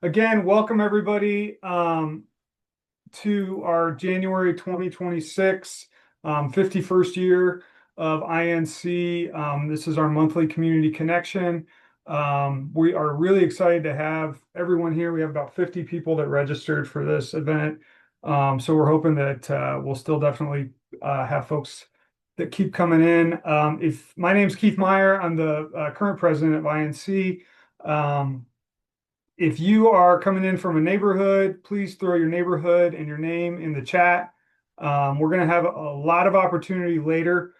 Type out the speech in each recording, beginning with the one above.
Again, welcome everybody to our January 2026 51st year of INC. This is our monthly community connection. We are really excited to have everyone here. We have about 50 people that registered for this event. So we're hoping that we'll still definitely have folks that keep coming in. If my name's Keith Meyer, I'm the current president of INC. If you are coming in from a neighborhood, please throw your neighborhood and your name in the chat. We're going to have a lot of opportunity later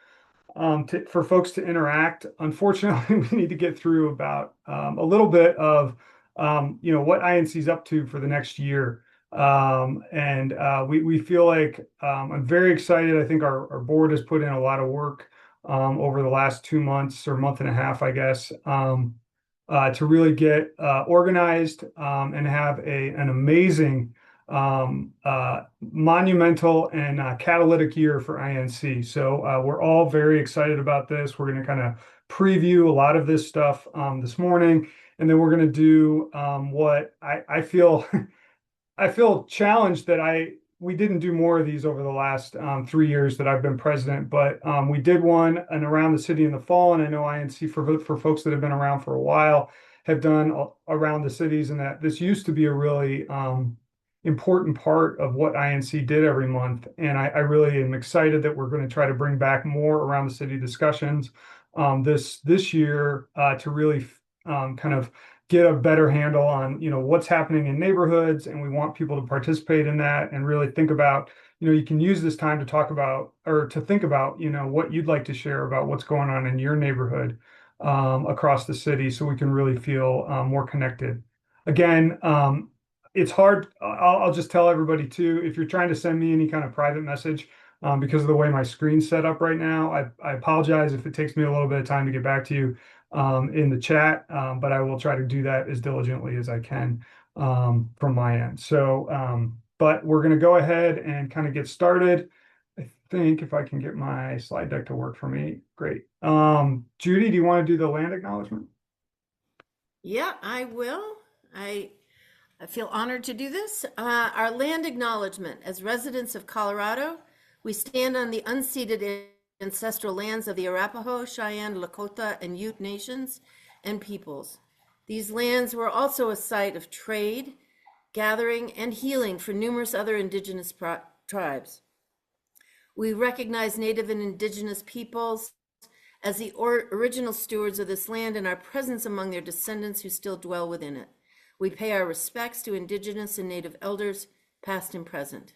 for folks to interact. Unfortunately, we need to get through about a little bit of what INC is up to for the next year. We feel like I'm very excited. I think our board has put in a lot of work over the last 2 months or month and a half, I guess. To really get organized and have an amazing, monumental, and catalytic year for INC. So we're all very excited about this. We're going to kind of preview a lot of this stuff this morning, and then we're going to do what I feel I feel challenged that we didn't do more of these over the last 3 years that I've been president, but we did one and around the city in the fall, and I know INC for folks that have been around for a while have done around the cities, and that this used to be a really important part of what INC did every month, and I really am excited that we're going to try to bring back more around the city discussions this year to really kind of get a better handle on what's happening in neighborhoods, and we want people to participate in that and really think about you can use this time to talk about or to think about what you'd like to share about what's going on in your neighborhood across the city, so we can really feel more connected. Again, it's hard. I'll just tell everybody too, if you're trying to send me any kind of private message, because of the way my screen's set up right now, I apologize if it takes me a little bit of time to get back to you in the chat, but I will try to do that as diligently as I can from my end. So, but we're going to go ahead and kind of get started. I think if I can get my slide deck to work for me, great. Judy, do you want to do the land acknowledgement? Yeah, I will. I feel honored to do this. Our land acknowledgement. As residents of Colorado, we stand on the unceded ancestral lands of the Arapaho, Cheyenne, Lakota, and Ute nations and peoples. These lands were also a site of trade, gathering, and healing for numerous other indigenous tribes. We recognize Native and Indigenous peoples as the original stewards of this land and our presence among their descendants who still dwell within it. We pay our respects to Indigenous and Native elders, past and present.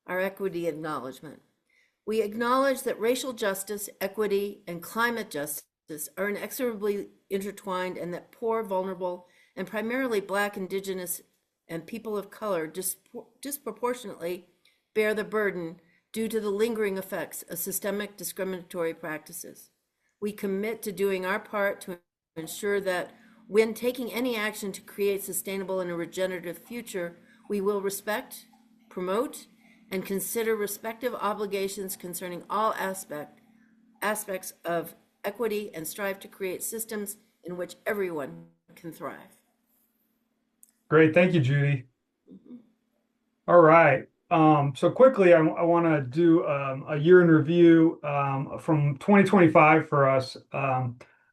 Our equity acknowledgement. We acknowledge that racial justice, equity, and climate justice are inexorably intertwined, and that poor, vulnerable, and primarily Black, Indigenous, and people of color disproportionately bear the burden due to the lingering effects of systemic discriminatory practices. We commit to doing our part to ensure that when taking any action to create sustainable and a regenerative future, we will respect, promote, and consider respective obligations concerning all aspects of equity, and strive to create systems in which everyone can thrive. Great, thank you, Judy. All right. So quickly, I want to do a year in review from 2025 for us,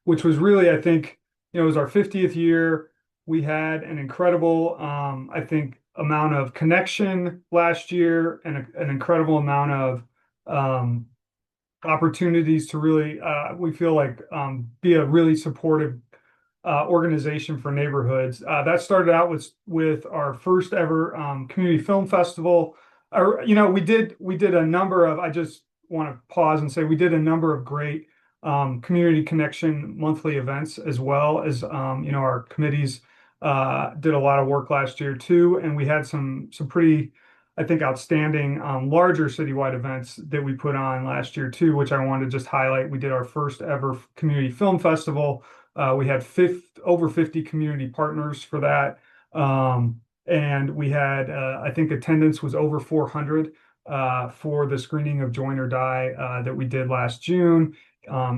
which was really, I think, it was our 50th year. We had an incredible, I think, amount of connection last year, and an incredible amount of opportunities to really, we feel like, be a really supportive organization for neighborhoods. That started out with our first ever community film festival. We did a number of. I just want to pause and say we did a number of great community connection monthly events, as well as our committees did a lot of work last year too, and we had some pretty, I think, outstanding larger citywide events that we put on last year too, which I wanted to just highlight. We did our first ever community film festival. We had over 50 community partners for that. And we had, I think attendance was over 400 for the screening of Join or Die that we did last June.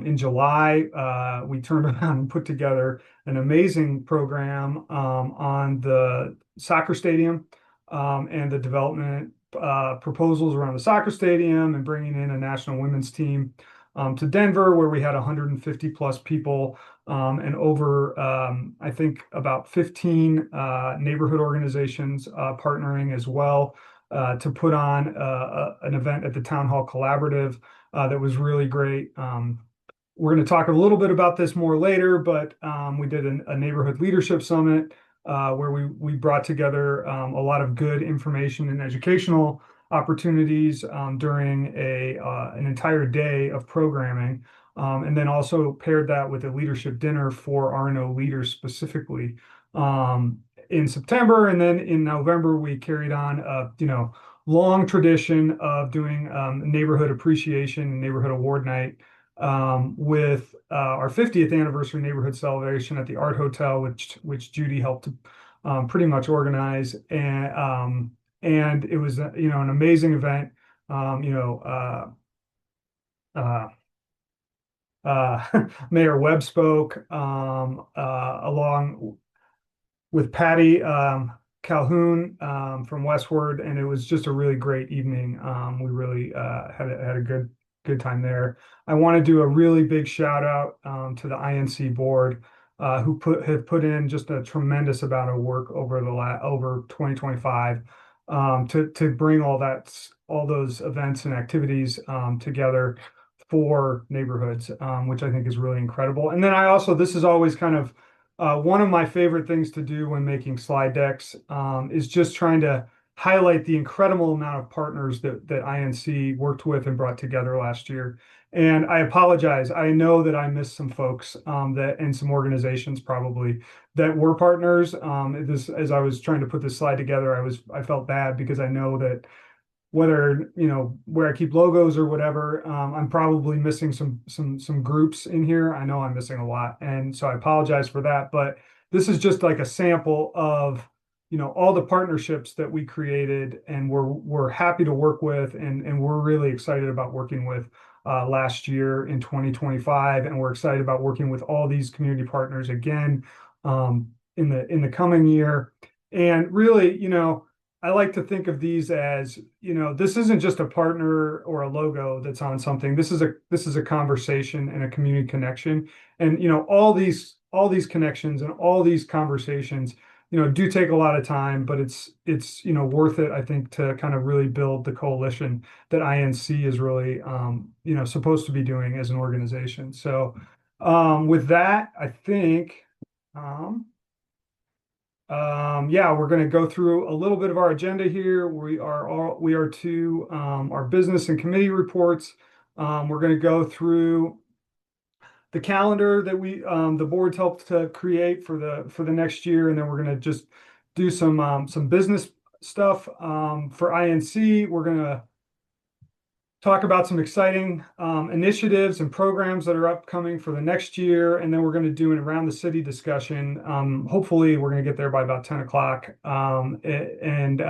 In July, we turned around and put together an amazing program on the soccer stadium and the development proposals around the soccer stadium and bringing in a national women's team to Denver, where we had 150 plus people and over, I think, about 15 neighborhood organizations partnering as well to put on an event at the Town Hall Collaborative that was really great. We're going to talk a little bit about this more later, but we did a neighborhood leadership summit where we brought together a lot of good information and educational opportunities during an entire day of programming, and then also paired that with a leadership dinner for R&O leaders specifically in September, and then in November we carried on long tradition of doing neighborhood appreciation and neighborhood award night with our 50th anniversary neighborhood celebration at the Art Hotel, which Judy helped to pretty much organize, and it was an amazing event. You know, Mayor Webb spoke along with Patty Calhoun from Westward, and it was just a really great evening. We really had a good time there. I want to do a really big shout out to the INC board who have put in just a tremendous amount of work over 2025 to bring all those events and activities together for neighborhoods, which I think is really incredible. And then this is always kind of one of my favorite things to do when making slide decks is just trying to highlight the incredible amount of partners that INC worked with and brought together last year. And I apologize. I know that I missed some folks and some organizations probably that were partners. As I was trying to put this slide together, I felt bad because I know that whether where I keep logos or whatever, I'm probably missing some groups in here. I know I'm missing a lot, and so I apologize for that. But this is just like a sample of all the partnerships that we created, and we're happy to work with, and we're really excited about working with last year in 2025, and we're excited about working with all these community partners again in the coming year, and really I like to think of these as, this isn't just a partner or a logo that's on something. This is a conversation and a community connection. And, all these connections and all these conversations, do take a lot of time, but it's worth it, I think, to kind of really build the coalition that INC is really, supposed to be doing as an organization. So, with that, I think, yeah, we're going to go through a little bit of our agenda here. We are to our business and committee reports. We're going to go through the calendar that the boards helped to create for the next year, and then we're going to just do some business stuff for INC. We're going to talk about some exciting initiatives and programs that are upcoming for the next year. And then we're going to do an around the city discussion. Hopefully we're going to get there by about 10 o'clock. And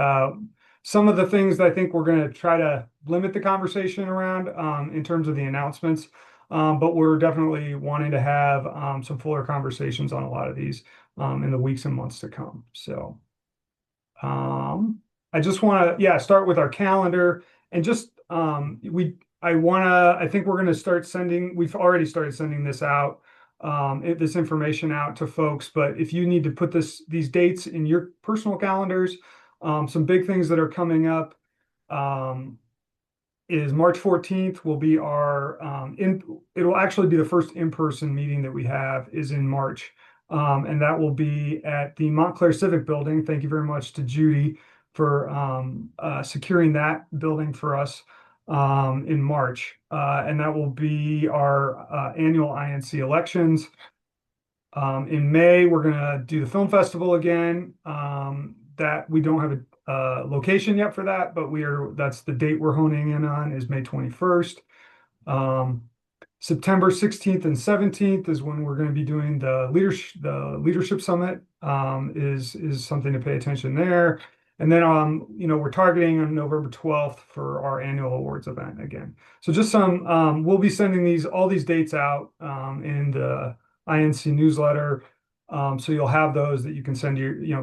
some of the things that I think we're going to try to limit the conversation around in terms of the announcements. But we're definitely wanting to have some fuller conversations on a lot of these in the weeks and months to come. So I just want to, start with our calendar and just I think we're going to start we've already started sending this out, this information out to folks, but if you need to put these dates in your personal calendars, some big things that are coming up, is March 14th will be it'll actually be the first in-person meeting that we have is in March. And that will be at the Montclair Civic building. Thank you very much to Judy for securing that building for us in March. And that will be our annual INC elections. In May, we're going to do the film festival again. That we don't have a location yet for that, but that's the date we're honing in on is May 21st. September 16th and 17th is when we're going to be doing the leadership summit, is something to pay attention there. And then, we're targeting on November 12th for our annual awards event again. So just we'll be sending all these dates out in the INC newsletter. So you'll have those that you can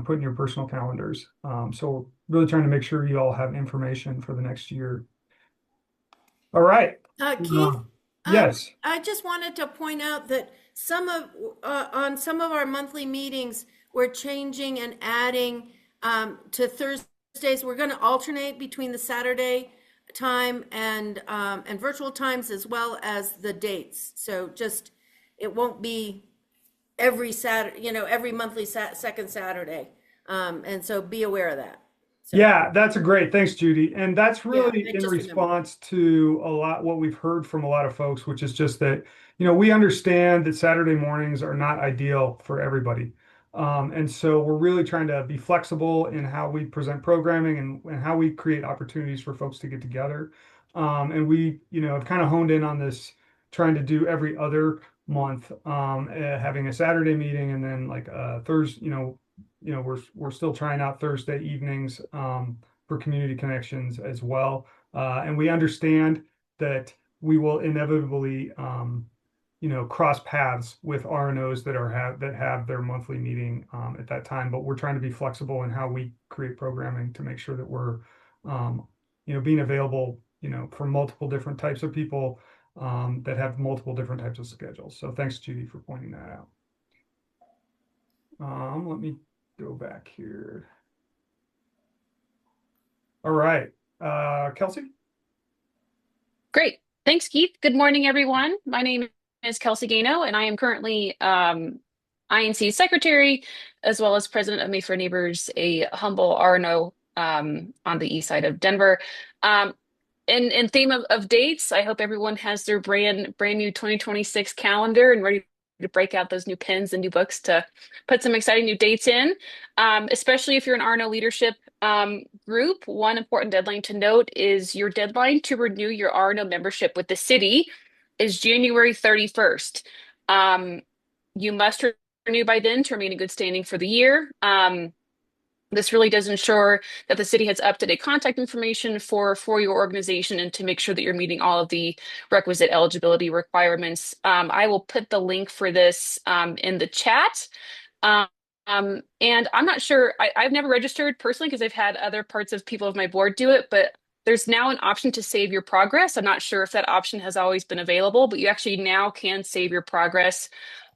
put in your personal calendars. So we're really trying to make sure you all have information for the next year. All right. Keith, Yes. I just wanted to point out that on some of our monthly meetings, we're changing and adding to Thursdays. We're going to alternate between the Saturday time and virtual times as well as the dates. So just it won't be every Saturday, every monthly second Saturday. And so be aware of that. So Yeah, that's a great. Thanks, Judy. And that's yeah, really I in just remembered. response to a lot what we've heard from a lot of folks, which is just that, we understand that Saturday mornings are not ideal for everybody. And so we're really trying to be flexible in how we present programming and how we create opportunities for folks to get together. And we, have kind of honed in on this, trying to do every other month, having a Saturday meeting and then like Thursday, we're still trying out Thursday evenings for community connections as well. And we understand that we will inevitably, cross paths with RNOs that have their monthly meeting at that time. But we're trying to be flexible in how we create programming to make sure that we're, being available, for multiple different types of people that have multiple different types of schedules. So thanks, Judy, for pointing that out. Let me go back here. All right. Kelsey? Great. Thanks, Keith. Good morning, everyone. My name is Kelsey Gano, and I am currently INC Secretary, as well as President of Made for Neighbors, a humble RNO on the east side of Denver. In theme of dates, I hope everyone has their brand new 2026 calendar and ready to break out those new pens and new books to put some exciting new dates in. Especially if you're an RNO leadership group, one important deadline to note is your deadline to renew your RNO membership with the city is January 31st. You must renew by then to remain in good standing for the year. This really does ensure that the city has up-to-date contact information for your organization and to make sure that you're meeting all of the requisite eligibility requirements. I will put the link for this in the chat. And I'm not sure, I've never registered personally because I've had other parts of people of my board do it, but there's now an option to save your progress. I'm not sure if that option has always been available, but you actually now can save your progress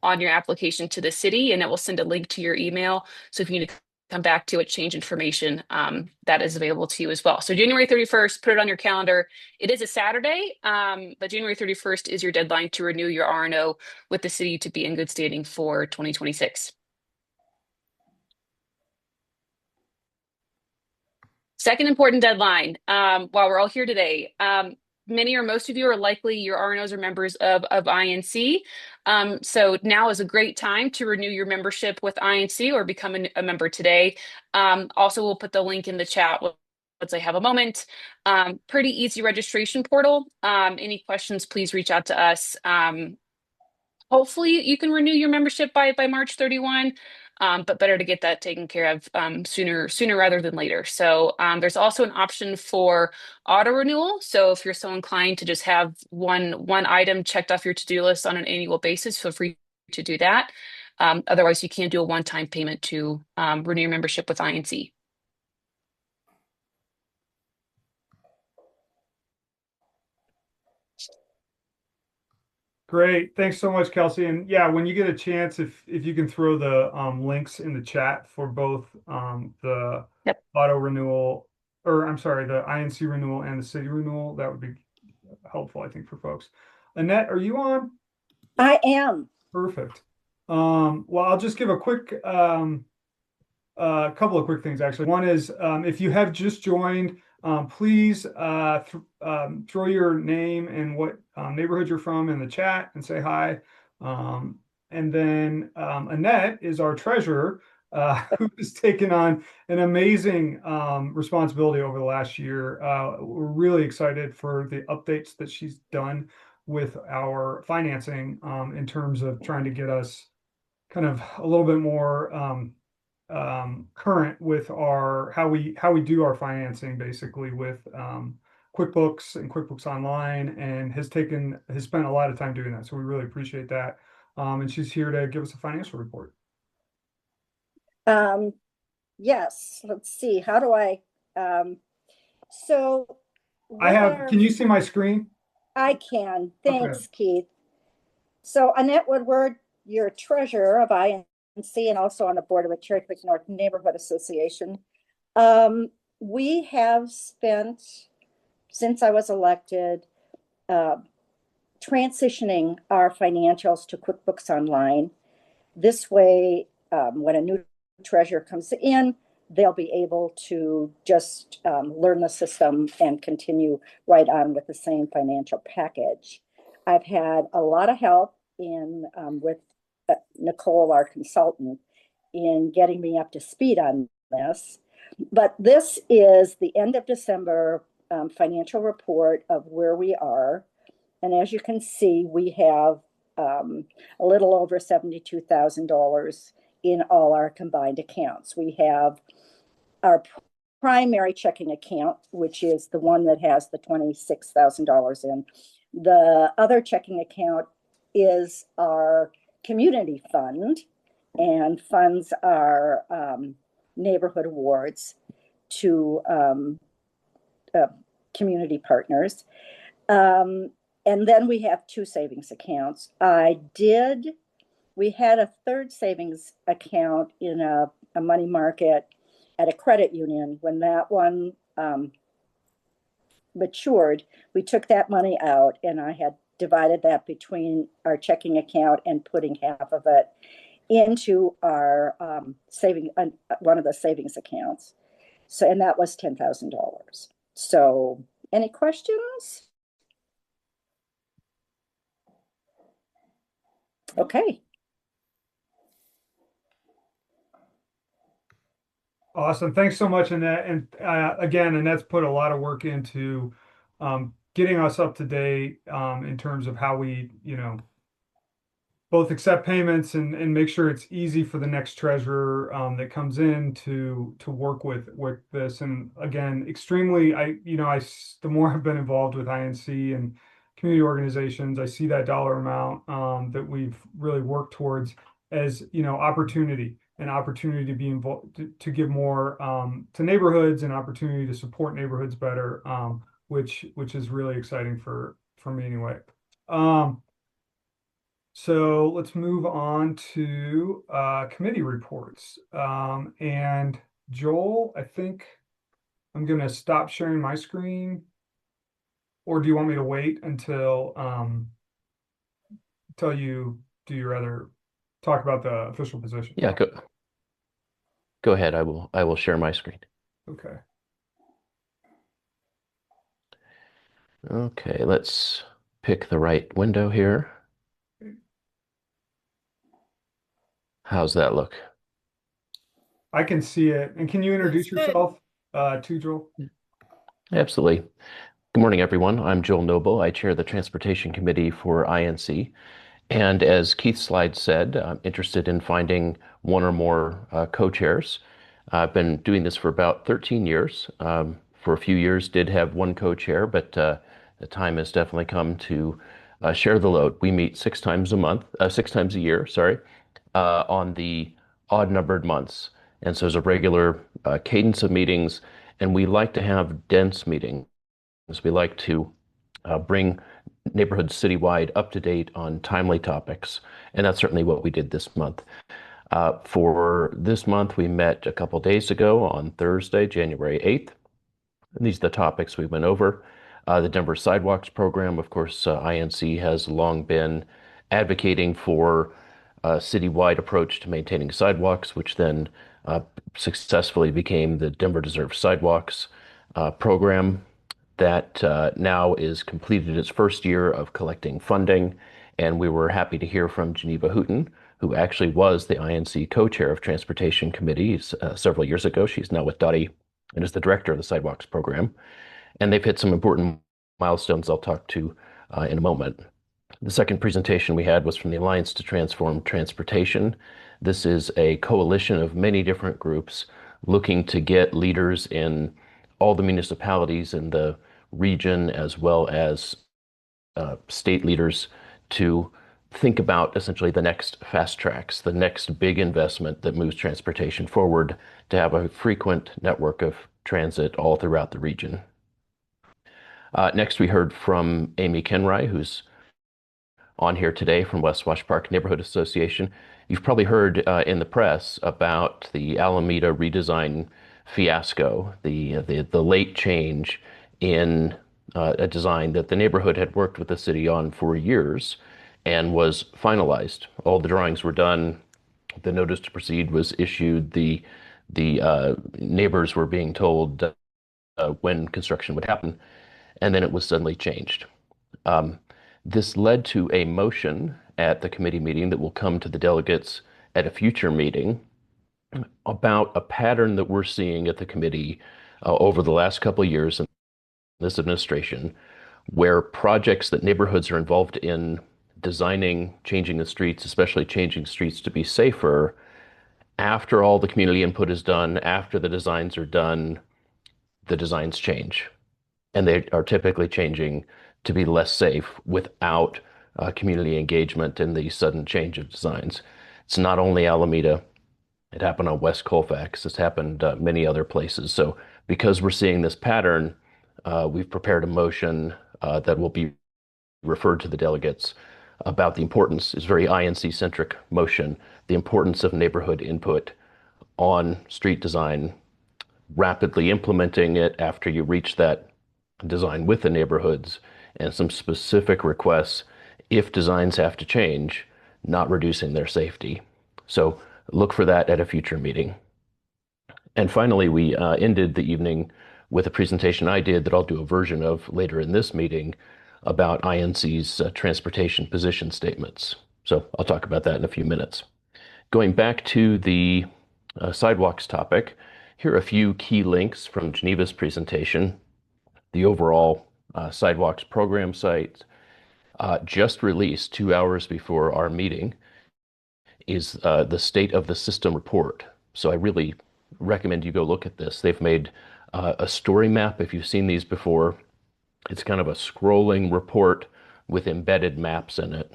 on your application to the city, and it will send a link to your email. So if you need to come back to it, change information, that is available to you as well. So January 31st, put it on your calendar. It is a Saturday, but January 31st is your deadline to renew your RNO with the city to be in good standing for 2026. Second important deadline, while we're all here today, many or most of you are likely your RNOs are members of INC. So now is a great time to renew your membership with INC or become a member today. Also, we'll put the link in the chat once I have a moment. Pretty easy registration portal. Any questions, please reach out to us. Hopefully you can renew your membership by March 31. But better to get that taken care of sooner rather than later. So there's also an option for auto renewal. So if you're so inclined to just have one item checked off your to-do list on an annual basis, feel free to do that. Otherwise, you can do a one-time payment to renew your membership with INC. Great. Thanks so much, Kelsey. And yeah, when you get a chance, if you can throw the links in the chat for both the Yep. auto renewal, or I'm sorry, the INC renewal and the city renewal, that would be helpful, I think, for folks. Annette, are you on? I am. Perfect. Well, I'll just give a couple of quick things, actually. One is if you have just joined, please throw your name and what neighborhood you're from in the chat and say hi. And then Annette is our treasurer, who has taken on an amazing responsibility over the last year. We're really excited for the updates that she's done with our financing in terms of trying to get us kind of a little bit more current with our how we do our financing, basically with QuickBooks and QuickBooks Online, and has spent a lot of time doing that. So we really appreciate that. And she's here to give us a financial report. Um, yes, let's see. How do I, so what Can are, you see my screen? I can, Okay. thanks, Keith. So Annette Woodward, you're treasurer of INC and also on the board of the Cherry Creek North Neighborhood Association. We have spent, since I was elected, uh, transitioning our financials to QuickBooks Online. This way, when a new treasurer comes in, they'll be able to just learn the system and continue right on with the same financial package. I've had a lot of help with Nicole, our consultant, in getting me up to speed on this. But this is the end of December financial report of where we are. And as you can see, we have a little over $72,000 in all our combined accounts. We have our primary checking account, which is the one that has the $26,000 in. The other checking account is our community fund and funds our neighborhood awards to community partners. And then we have two savings accounts. We had a third savings account in a money market at a credit union. When that one matured, we took that money out, and I had divided that between our checking account and putting half of it into our one of the savings accounts. So, and that was $10,000. So, any questions? Okay. Awesome. Thanks so much, Annette. And again, Annette's put a lot of work into getting us up to date in terms of how we, both accept payments and make sure it's easy for the next treasurer that comes in to work with this. And again, extremely, the more I've been involved with INC and community organizations, I see that dollar amount that we've really worked towards as opportunity, an opportunity to be involved, to give more to neighborhoods, and opportunity to support neighborhoods better, which is really exciting for me anyway. So let's move on to committee reports. And Joel, I think I'm going to stop sharing my screen, or do you want me to wait until do you rather talk about the official position? Yeah, go ahead. I will share my screen. Okay. Okay, let's pick the right window here. How's that look? I can see it. And can you introduce yourself too, Joel? Absolutely. Good morning, everyone. I'm Joel Noble. I chair the Transportation Committee for INC. And as Keith's slide said, I'm interested in finding one or more co-chairs. I've been doing this for about 13 years. For a few years, did have one co-chair, but the time has definitely come to share the load. We meet 6 times a year, sorry, on the odd-numbered months. And so there's a regular cadence of meetings, and we like to have dense meetings. We like to bring neighborhoods citywide up to date on timely topics, and that's certainly what we did this month. For this month, we met a couple days ago on Thursday, January 8th. And these are the topics we went over. The Denver Sidewalks Program, of course, INC has long been advocating for a citywide approach to maintaining sidewalks, which then successfully became the Denver Deserves Sidewalks program that now is completed its first year of collecting funding. And we were happy to hear from Geneva Hooten, who actually was the INC co-chair of Transportation Committees several years ago. She's now with Dottie and is the director of the Sidewalks program. And they've hit some important milestones I'll talk to in a moment. The second presentation we had was from the Alliance to Transform Transportation. This is a coalition of many different groups looking to get leaders in all the municipalities in the region, as well as state leaders, to think about essentially the next fast tracks, the next big investment that moves transportation forward, to have a frequent network of transit all throughout the region. Next, we heard from Amy Kenry, who's on here today from West Wash Park Neighborhood Association. You've probably heard in the press about the Alameda redesign fiasco, the late change in a design that the neighborhood had worked with the city on for years and was finalized. All the drawings were done. The notice to proceed was issued. The neighbors were being told when construction would happen, and then it was suddenly changed. Um, this led to a motion at the committee meeting that will come to the delegates at a future meeting about a pattern that we're seeing at the committee over the last couple of years in this administration, where projects that neighborhoods are involved in designing, changing the streets, especially changing streets to be safer, after all the community input is done, after the designs are done, the designs change. And they are typically changing to be less safe without community engagement in the sudden change of designs. It's not only Alameda. It happened on West Colfax. It's happened many other places. So because we're seeing this pattern, we've prepared a motion that will be referred to the delegates about the importance, is very INC centric motion, the importance of neighborhood input on street design, rapidly implementing it after you reach that design with the neighborhoods, and some specific requests if designs have to change, not reducing their safety. So look for that at a future meeting. And finally, we ended the evening with a presentation I did that I'll do a version of later in this meeting about INC's transportation position statements. So I'll talk about that in a few minutes. Going back to the sidewalks topic, here are a few key links from Geneva's presentation. The overall sidewalks program site, just released 2 hours before our meeting, is the state of the system report. So I really recommend you go look at this. They've made a story map. If you've seen these before, it's kind of a scrolling report with embedded maps in it.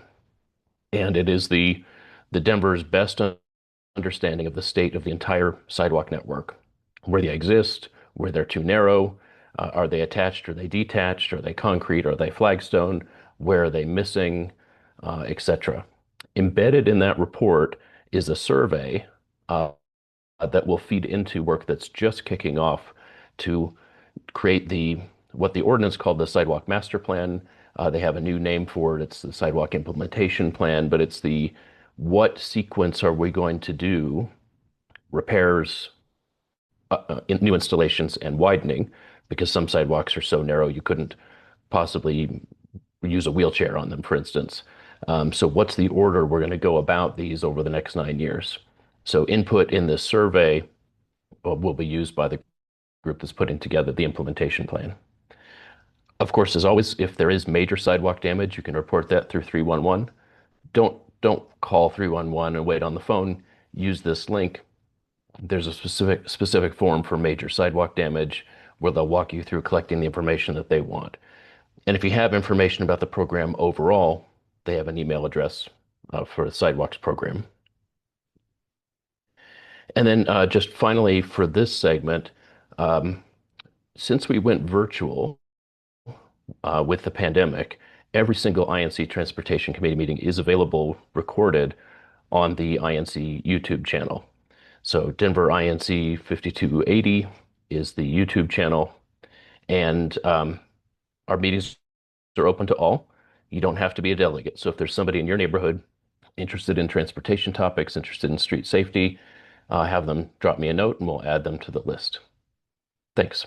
And it is the Denver's best understanding of the state of the entire sidewalk network, where they exist, where they're too narrow, are they attached, are they detached, are they concrete, are they flagstone, where are they missing, etc. Embedded in that report is a survey that will feed into work that's just kicking off to create what the ordinance called the sidewalk master plan. They have a new name for it. It's the sidewalk implementation plan, but it's the what sequence are we going to do, repairs, new installations, and widening, because some sidewalks are so narrow you couldn't possibly use a wheelchair on them, for instance. So what's the order we're going to go about these over the next 9 years? So input in this survey will be used by the group that's putting together the implementation plan. Of course, as always, if there is major sidewalk damage, you can report that through 311. Don't call 311 and wait on the phone. Use this link. There's a specific form for major sidewalk damage where they'll walk you through collecting the information that they want. And if you have information about the program overall, they have an email address for the sidewalks program. And then just finally for this segment, since we went virtual with the pandemic, every single INC Transportation Committee meeting is available recorded on the INC YouTube channel. So Denver INC 5280 is the YouTube channel, and our meetings are open to all. You don't have to be a delegate. So if there's somebody in your neighborhood interested in transportation topics, interested in street safety, have them drop me a note and we'll add them to the list. Thanks.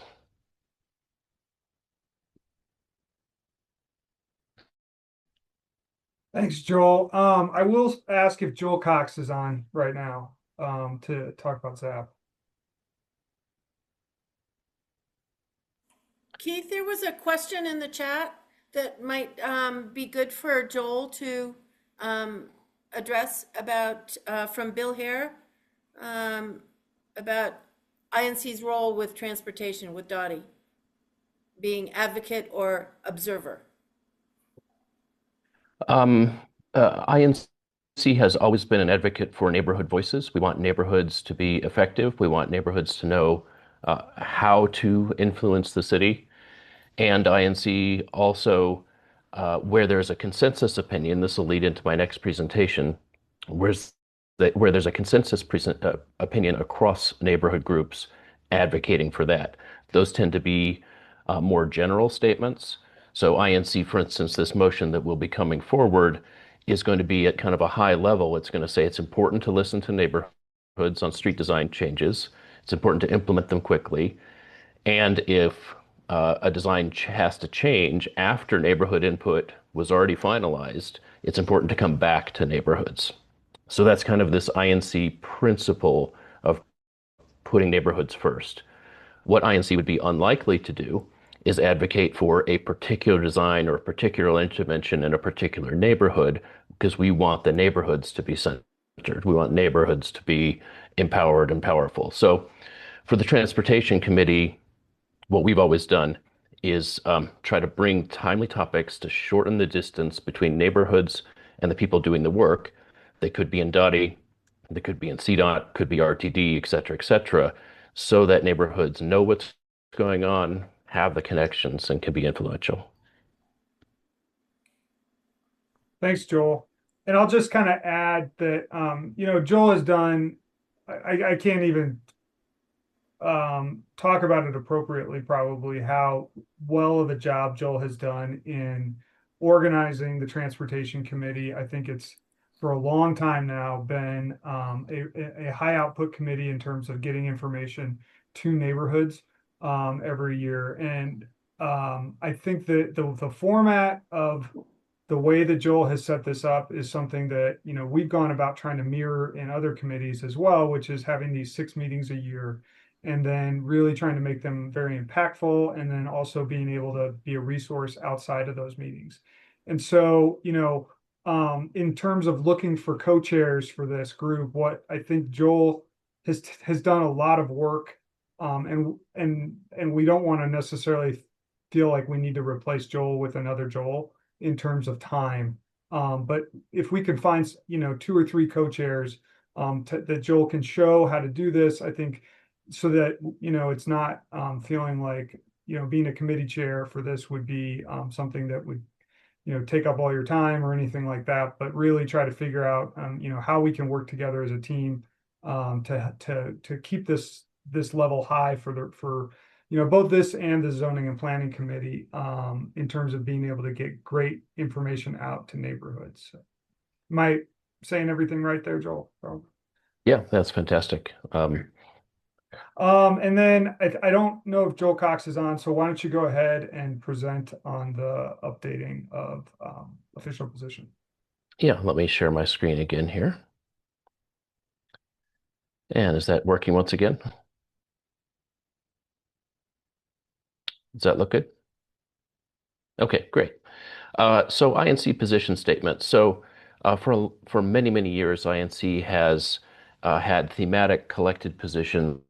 Thanks, Joel. I will ask if Joel Cox is on right now to talk about ZAP. Keith, there was a question in the chat that might be good for Joel to address about from Bill Hare about INC's role with transportation with Dottie, being advocate or observer? INC has always been an advocate for neighborhood voices. We want neighborhoods to be effective. We want neighborhoods to know how to influence the city. And INC also, where there's a consensus opinion, this will lead into my next presentation, where there's a consensus opinion across neighborhood groups advocating for that. Those tend to be more general statements. So INC, for instance, this motion that will be coming forward is going to be at kind of a high level. It's going to say it's important to listen to neighborhoods on street design changes. It's important to implement them quickly. And if a design has to change after neighborhood input was already finalized, it's important to come back to neighborhoods. So that's kind of this INC principle of putting neighborhoods first. What INC would be unlikely to do is advocate for a particular design or a particular intervention in a particular neighborhood, because we want the neighborhoods to be centered. We want neighborhoods to be empowered and powerful. So for the Transportation Committee, what we've always done is try to bring timely topics to shorten the distance between neighborhoods and the people doing the work. They could be in Dottie, they could be in CDOT, could be RTD, et cetera, so that neighborhoods know what's going on, have the connections, and can be influential. Thanks, Joel. And I'll just kind of add that, Joel has done, I can't even talk about it appropriately, probably how well of a job Joel has done in organizing the Transportation Committee. I think it's for a long time now been a high output committee in terms of getting information to neighborhoods every year. And I think that the format of the way that Joel has set this up is something that, we've gone about trying to mirror in other committees as well, which is having these 6 meetings a year and then really trying to make them very impactful, and then also being able to be a resource outside of those meetings. And so, in terms of looking for co-chairs for this group, what I think Joel has done a lot of work, and we don't want to necessarily feel like we need to replace Joel with another Joel in terms of time. But if we can find, 2 or 3 co-chairs that Joel can show how to do this, I think, so that, it's not feeling like, being a committee chair for this would be something that would, take up all your time or anything like that, but really try to figure out, how we can work together as a team to keep this level high for both this and the Zoning and Planning Committee in terms of being able to get great information out to neighborhoods. Am I saying everything right there, Joel? Yeah, that's fantastic. And then I don't know if Joel Cox is on, so why don't you go ahead and present on the updating of official position? Yeah, let me share my screen again here. And is that working once again? Does that look good? Okay, great. So INC position statement. So for many, many years, INC has had thematic collected positions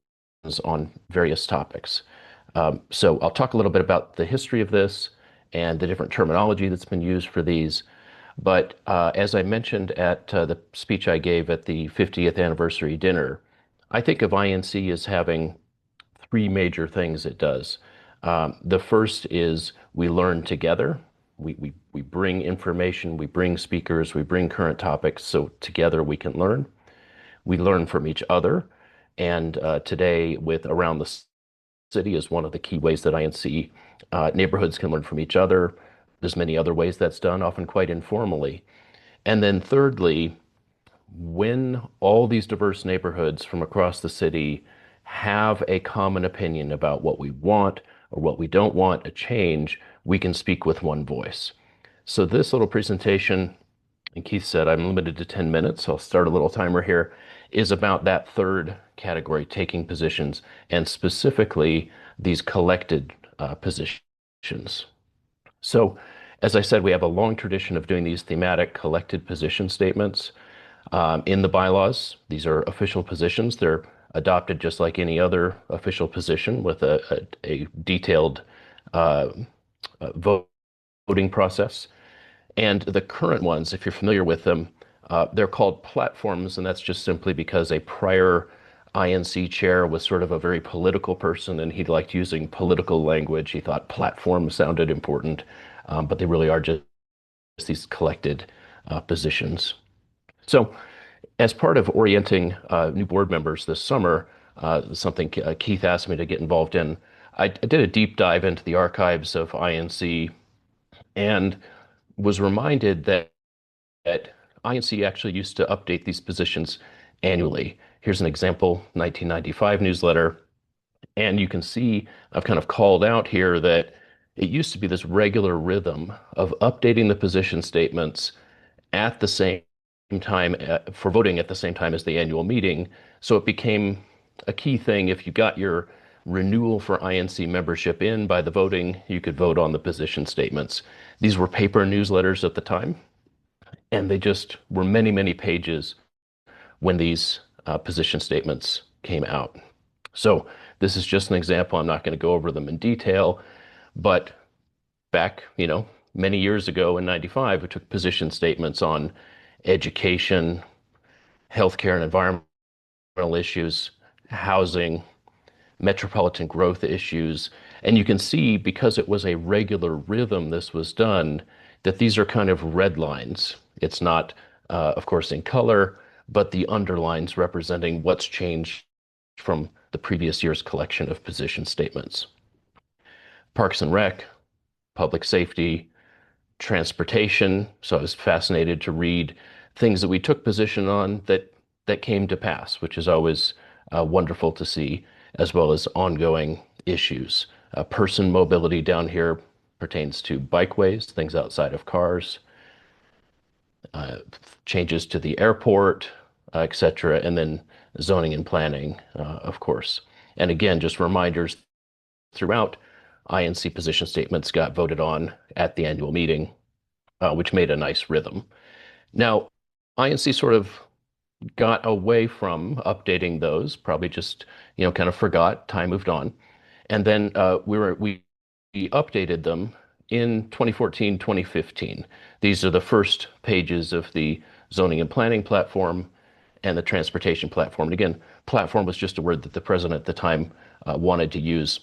on various topics. So I'll talk a little bit about the history of this and the different terminology that's been used for these. But as I mentioned at the speech I gave at the 50th anniversary dinner, I think of INC as having 3 major things it does. The first is we learn together. We bring information, we bring speakers, we bring current topics, so together we can learn. We learn from each other. And today, with Around the City is one of the key ways that INC neighborhoods can learn from each other. There's many other ways that's done, often quite informally. And then thirdly, when all these diverse neighborhoods from across the city have a common opinion about what we want or what we don't want, a change, we can speak with one voice. So this little presentation, and Keith said I'm limited to 10 minutes, so I'll start a little timer here, is about that third category, taking positions, and specifically these collected positions. So as I said, we have a long tradition of doing these thematic collected position statements. In the bylaws, these are official positions. They're adopted just like any other official position with a detailed uh, voting process. And the current ones, if you're familiar with them, they're called platforms, and that's just simply because a prior INC chair was sort of a very political person, and he liked using political language. He thought platform sounded important, but they really are just these collected positions. So, as part of orienting new board members this summer, something Keith asked me to get involved in, I did a deep dive into the archives of INC and was reminded that INC actually used to update these positions annually. Here's an example, 1995 newsletter. And you can see I've kind of called out here that it used to be this regular rhythm of updating the position statements at the same time for voting at the same time as the annual meeting. So it became a key thing. If you got your renewal for INC membership in by the voting, you could vote on the position statements. These were paper newsletters at the time, and they just were many, many pages when these position statements came out. So this is just an example. I'm not going to go over them in detail, but back, many years ago in 95, we took position statements on education, healthcare and environmental issues, housing, metropolitan growth issues. And you can see, because it was a regular rhythm this was done, that these are kind of red lines. It's not, of course, in color, but the underlines representing what's changed from the previous year's collection of position statements. Parks and Rec, public safety, transportation. So I was fascinated to read things that we took position on that came to pass, which is always wonderful to see, as well as ongoing issues. Person mobility down here pertains to bikeways, things outside of cars, changes to the airport, etc., and then zoning and planning, of course. And again, just reminders throughout, INC position statements got voted on at the annual meeting, which made a nice rhythm. Now, INC sort of got away from updating those, probably just, kind of forgot, time moved on. And then we updated them in 2014, 2015. These are the first pages of the zoning and planning platform and the transportation platform. And again, platform was just a word that the president at the time wanted to use,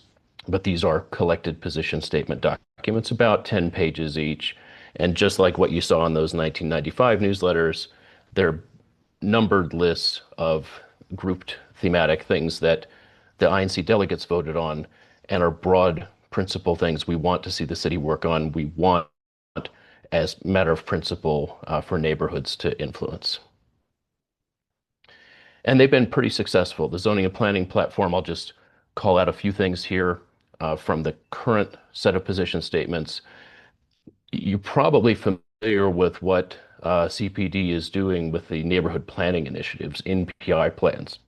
but these are collected position statement documents, about 10 pages each. And just like what you saw in those 1995 newsletters, they're numbered lists of grouped thematic things that the INC delegates voted on and are broad principle things we want to see the city work on. We want, as matter of principle, for neighborhoods to influence. And they've been pretty successful. The zoning and planning platform, I'll just call out a few things here from the current set of position statements. You're probably familiar with what CPD is doing with the neighborhood planning initiatives, NPI plans.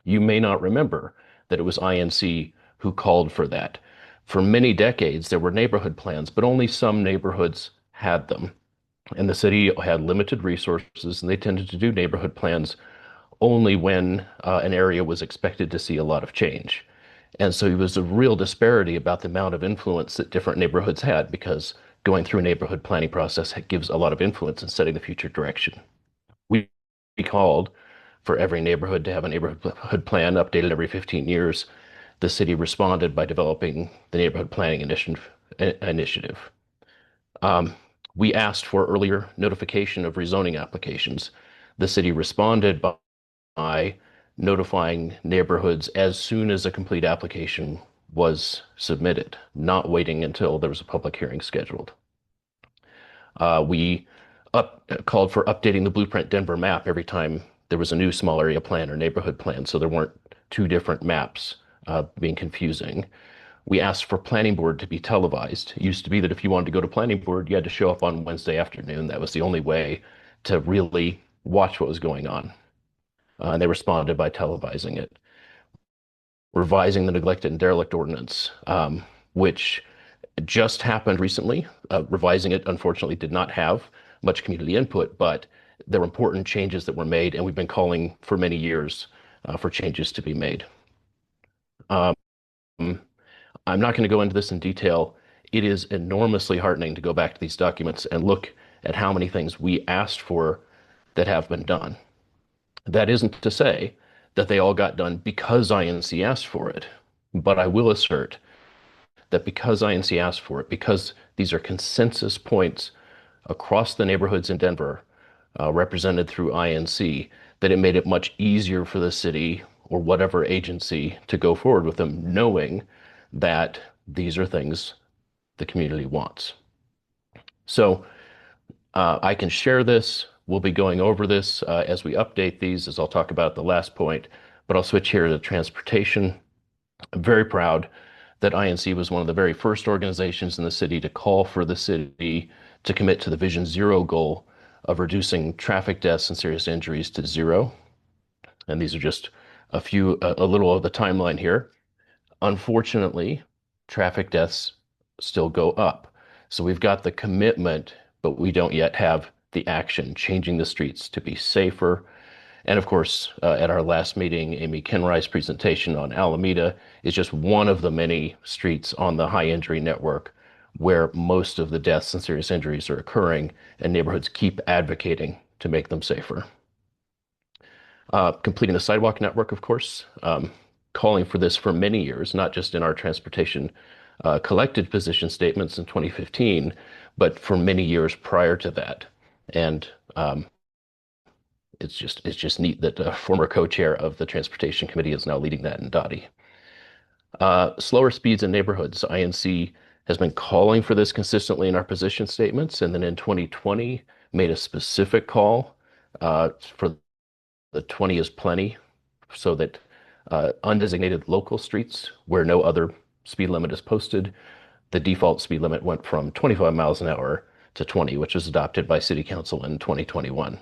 You may not remember that it was INC who called for that. For many decades, there were neighborhood plans, but only some neighborhoods had them. And the city had limited resources, and they tended to do neighborhood plans only when an area was expected to see a lot of change. And so it was a real disparity about the amount of influence that different neighborhoods had, because going through a neighborhood planning process gives a lot of influence in setting the future direction. We called for every neighborhood to have a neighborhood plan updated every 15 years. The city responded by developing the neighborhood planning initiative. We asked for earlier notification of rezoning applications. The city responded by notifying neighborhoods as soon as a complete application was submitted, not waiting until there was a public hearing scheduled. We called for updating the Blueprint Denver map every time there was a new small area plan or neighborhood plan, so there weren't two different maps being confusing. We asked for planning board to be televised. It used to be that if you wanted to go to planning board, you had to show up on Wednesday afternoon. That was the only way to really watch what was going on. And they responded by televising it. Revising the neglected and derelict ordinance, which just happened recently. Revising it, unfortunately, did not have much community input, but There were important changes that were made, and we've been calling for many years for changes to be made. Um, I'm not going to go into this in detail. It is enormously heartening to go back to these documents and look at how many things we asked for that have been done. That isn't to say that they all got done because INC asked for it, but I will assert that because INC asked for it, because these are consensus points across the neighborhoods in Denver, represented through INC, that it made it much easier for the city or whatever agency to go forward with them, knowing that these are things the community wants. So I can share this. We'll be going over this as we update these, as I'll talk about the last point, but I'll switch here to transportation. I'm very proud that INC was one of the very first organizations in the city to call for the city to commit to the Vision Zero goal of reducing traffic deaths and serious injuries to zero. And these are just a little of the timeline here. Unfortunately, traffic deaths still go up. So we've got the commitment, but we don't yet have the action, changing the streets to be safer. And of course, at our last meeting, Amy Kenrice's presentation on Alameda is just one of the many streets on the high injury network where most of the deaths and serious injuries are occurring, and neighborhoods keep advocating to make them safer. Completing the sidewalk network, of course, calling for this for many years, not just in our transportation collected position statements in 2015, but for many years prior to that. And it's just neat that a former co-chair of the transportation committee is now leading that in Dottie. Slower speeds in neighborhoods. INC has been calling for this consistently in our position statements, and then in 2020 made a specific call for the 20 is plenty, so that undesignated local streets where no other speed limit is posted, the default speed limit went from 25 miles an hour to 20, which was adopted by City Council in 2021.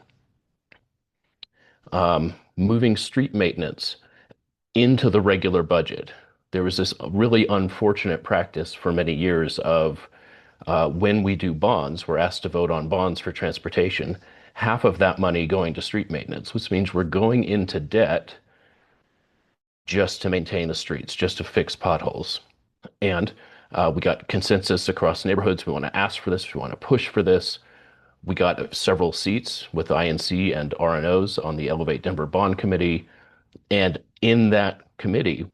Moving street maintenance into the regular budget. There was this really unfortunate practice for many years of when we do bonds, we're asked to vote on bonds for transportation, half of that money going to street maintenance, which means we're going into debt just to maintain the streets, just to fix potholes. And we got consensus across neighborhoods. We want to ask for this. We want to push for this. We got several seats with INC and RNOs on the Elevate Denver Bond Committee. And in that committee,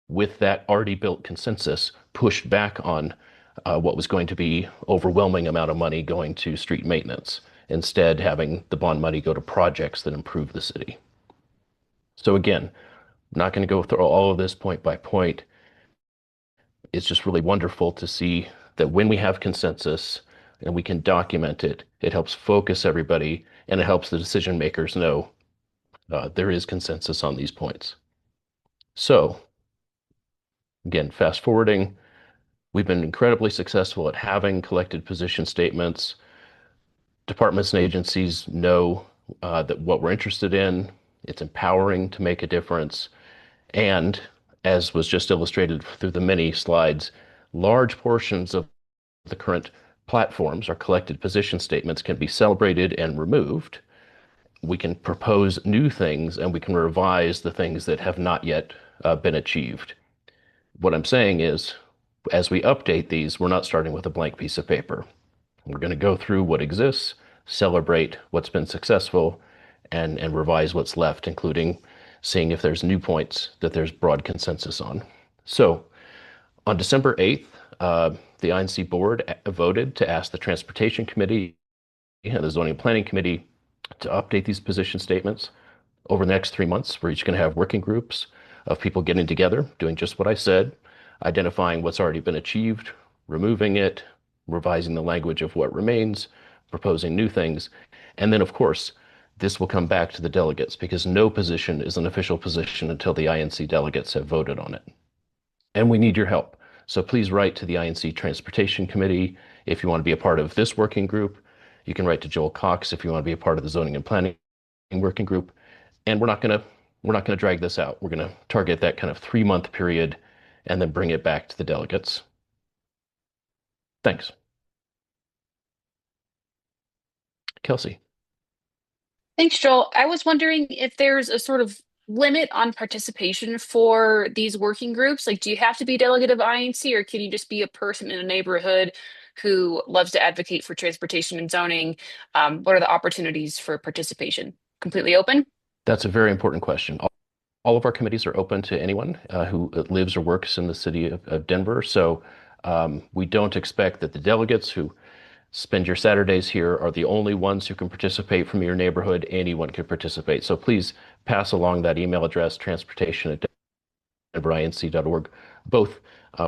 with that already built consensus, pushed back on what was going to be overwhelming amount of money going to street maintenance, instead having the bond money go to projects that improve the city. So again, I'm not going to go through all of this point by point. It's just really wonderful to see that when we have consensus and we can document it, it helps focus everybody and it helps the decision makers know there is consensus on these points. So again, fast forwarding, we've been incredibly successful at having collected position statements. Departments and agencies know that what we're interested in, it's empowering to make a difference. And as was just illustrated through the many slides, large portions of the current platforms, our collected position statements, can be celebrated and removed. We can propose new things and we can revise the things that have not yet been achieved. What I'm saying is, as we update these, we're not starting with a blank piece of paper. We're going to go through what exists, celebrate what's been successful, and revise what's left, including seeing if there's new points that there's broad consensus on. So on December 8th, the INC board voted to ask the Transportation Committee and the Zoning and Planning Committee to update these position statements. Over the next 3 months, we're each going to have working groups of people getting together, doing just what I said, identifying what's already been achieved, removing it, revising the language of what remains, proposing new things. And then, of course, this will come back to the delegates because no position is an official position until the INC delegates have voted on it. And we need your help. So please write to the INC Transportation Committee if you want to be a part of this working group. You can write to Joel Cox if you want to be a part of the Zoning and Planning working group. And we're not going to drag this out. We're going to target that kind of 3-month period and then bring it back to the delegates. Thanks. Kelsey. Thanks, Joel. I was wondering if there's a sort of limit on participation for these working groups. Like, do you have to be a delegate of INC, or can you just be a person in a neighborhood who loves to advocate for transportation and zoning? What are the opportunities for participation? Completely open? That's a very important question. All of our committees are open to anyone who lives or works in the city of Denver. So we don't expect that the delegates who spend your Saturdays here are the only ones who can participate from your neighborhood. Anyone can participate. So please pass along that email address, transportation@denverinc.org, both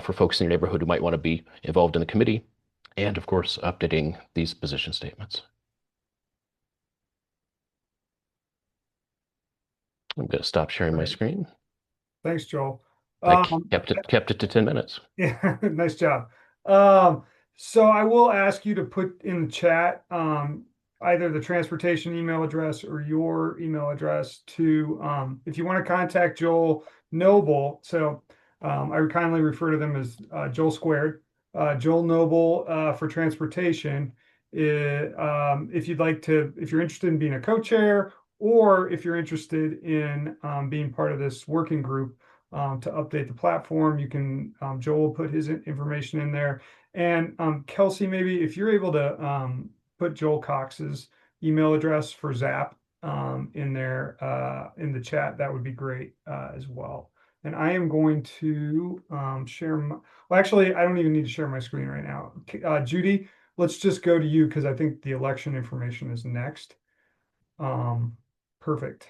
for folks in your neighborhood who might want to be involved in the committee and, of course, updating these position statements. I'm going to stop sharing my Great. screen. Thanks, Joel. I Um, kept it to 10 minutes. Yeah, nice job. Um, so I will ask you to put in the chat either the transportation email address or your email address to if you want to contact Joel Noble. So I would kindly refer to them as Joel Squared, Joel Noble for transportation. If you'd like to, if you're interested in being a co-chair, or if you're interested in being part of this working group to update the platform. You can, Joel will put his information in there. And Kelsey, maybe if you're able to put Joel Cox's email address for Zap in there in the chat, that would be great as well. And I am going to share my, well, actually, I don't even need to share my screen right now. Judy, let's just go to you because I think the election information is next. Perfect.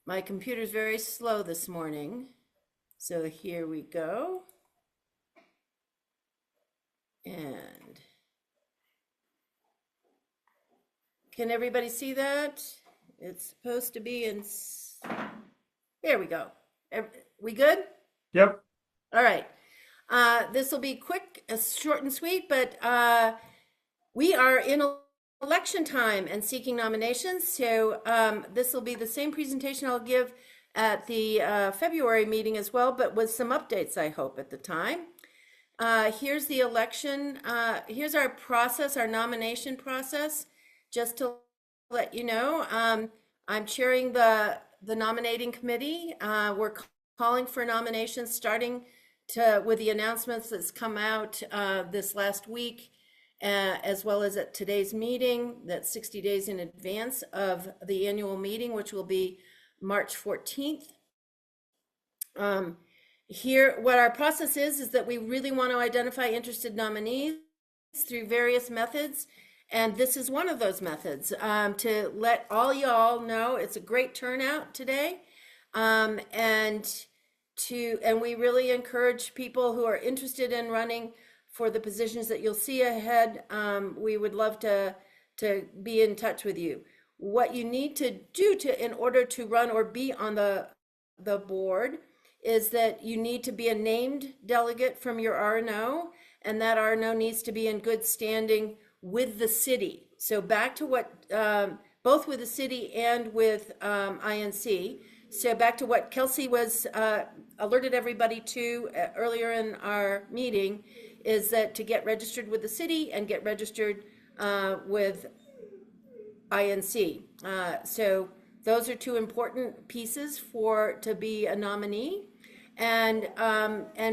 My computer's very slow this morning. So here we go. And can everybody see that? It's supposed to be in, there we go. We good? Yep. All right. This will be quick, short and sweet, but we are in election time and seeking nominations. So this will be the same presentation I'll give at the February meeting as well, but with some updates, I hope, at the time. Here's the election. Here's our process, our nomination process. Just to let you know, I'm chairing the nominating committee. We're calling for nominations starting with the announcements that's come out this last week, as well as at today's meeting, that's 60 days in advance of the annual meeting, which will be March 14th. Here, what our process is that we really want to identify interested nominees through various methods. And this is one of those methods to let all y'all know it's a great turnout today. And we really encourage people who are interested in running for the positions that you'll see ahead. We would love to be in touch with you. What you need to do in order to run or be on the board is that you need to be a named delegate from your RNO, and that RNO needs to be in good standing with the city. So back to what, both with the city and with INC. So back to what Kelsey was alerted everybody to earlier in our meeting, is that to get registered with the city and get registered with INC. So those are two important pieces to be a nominee, and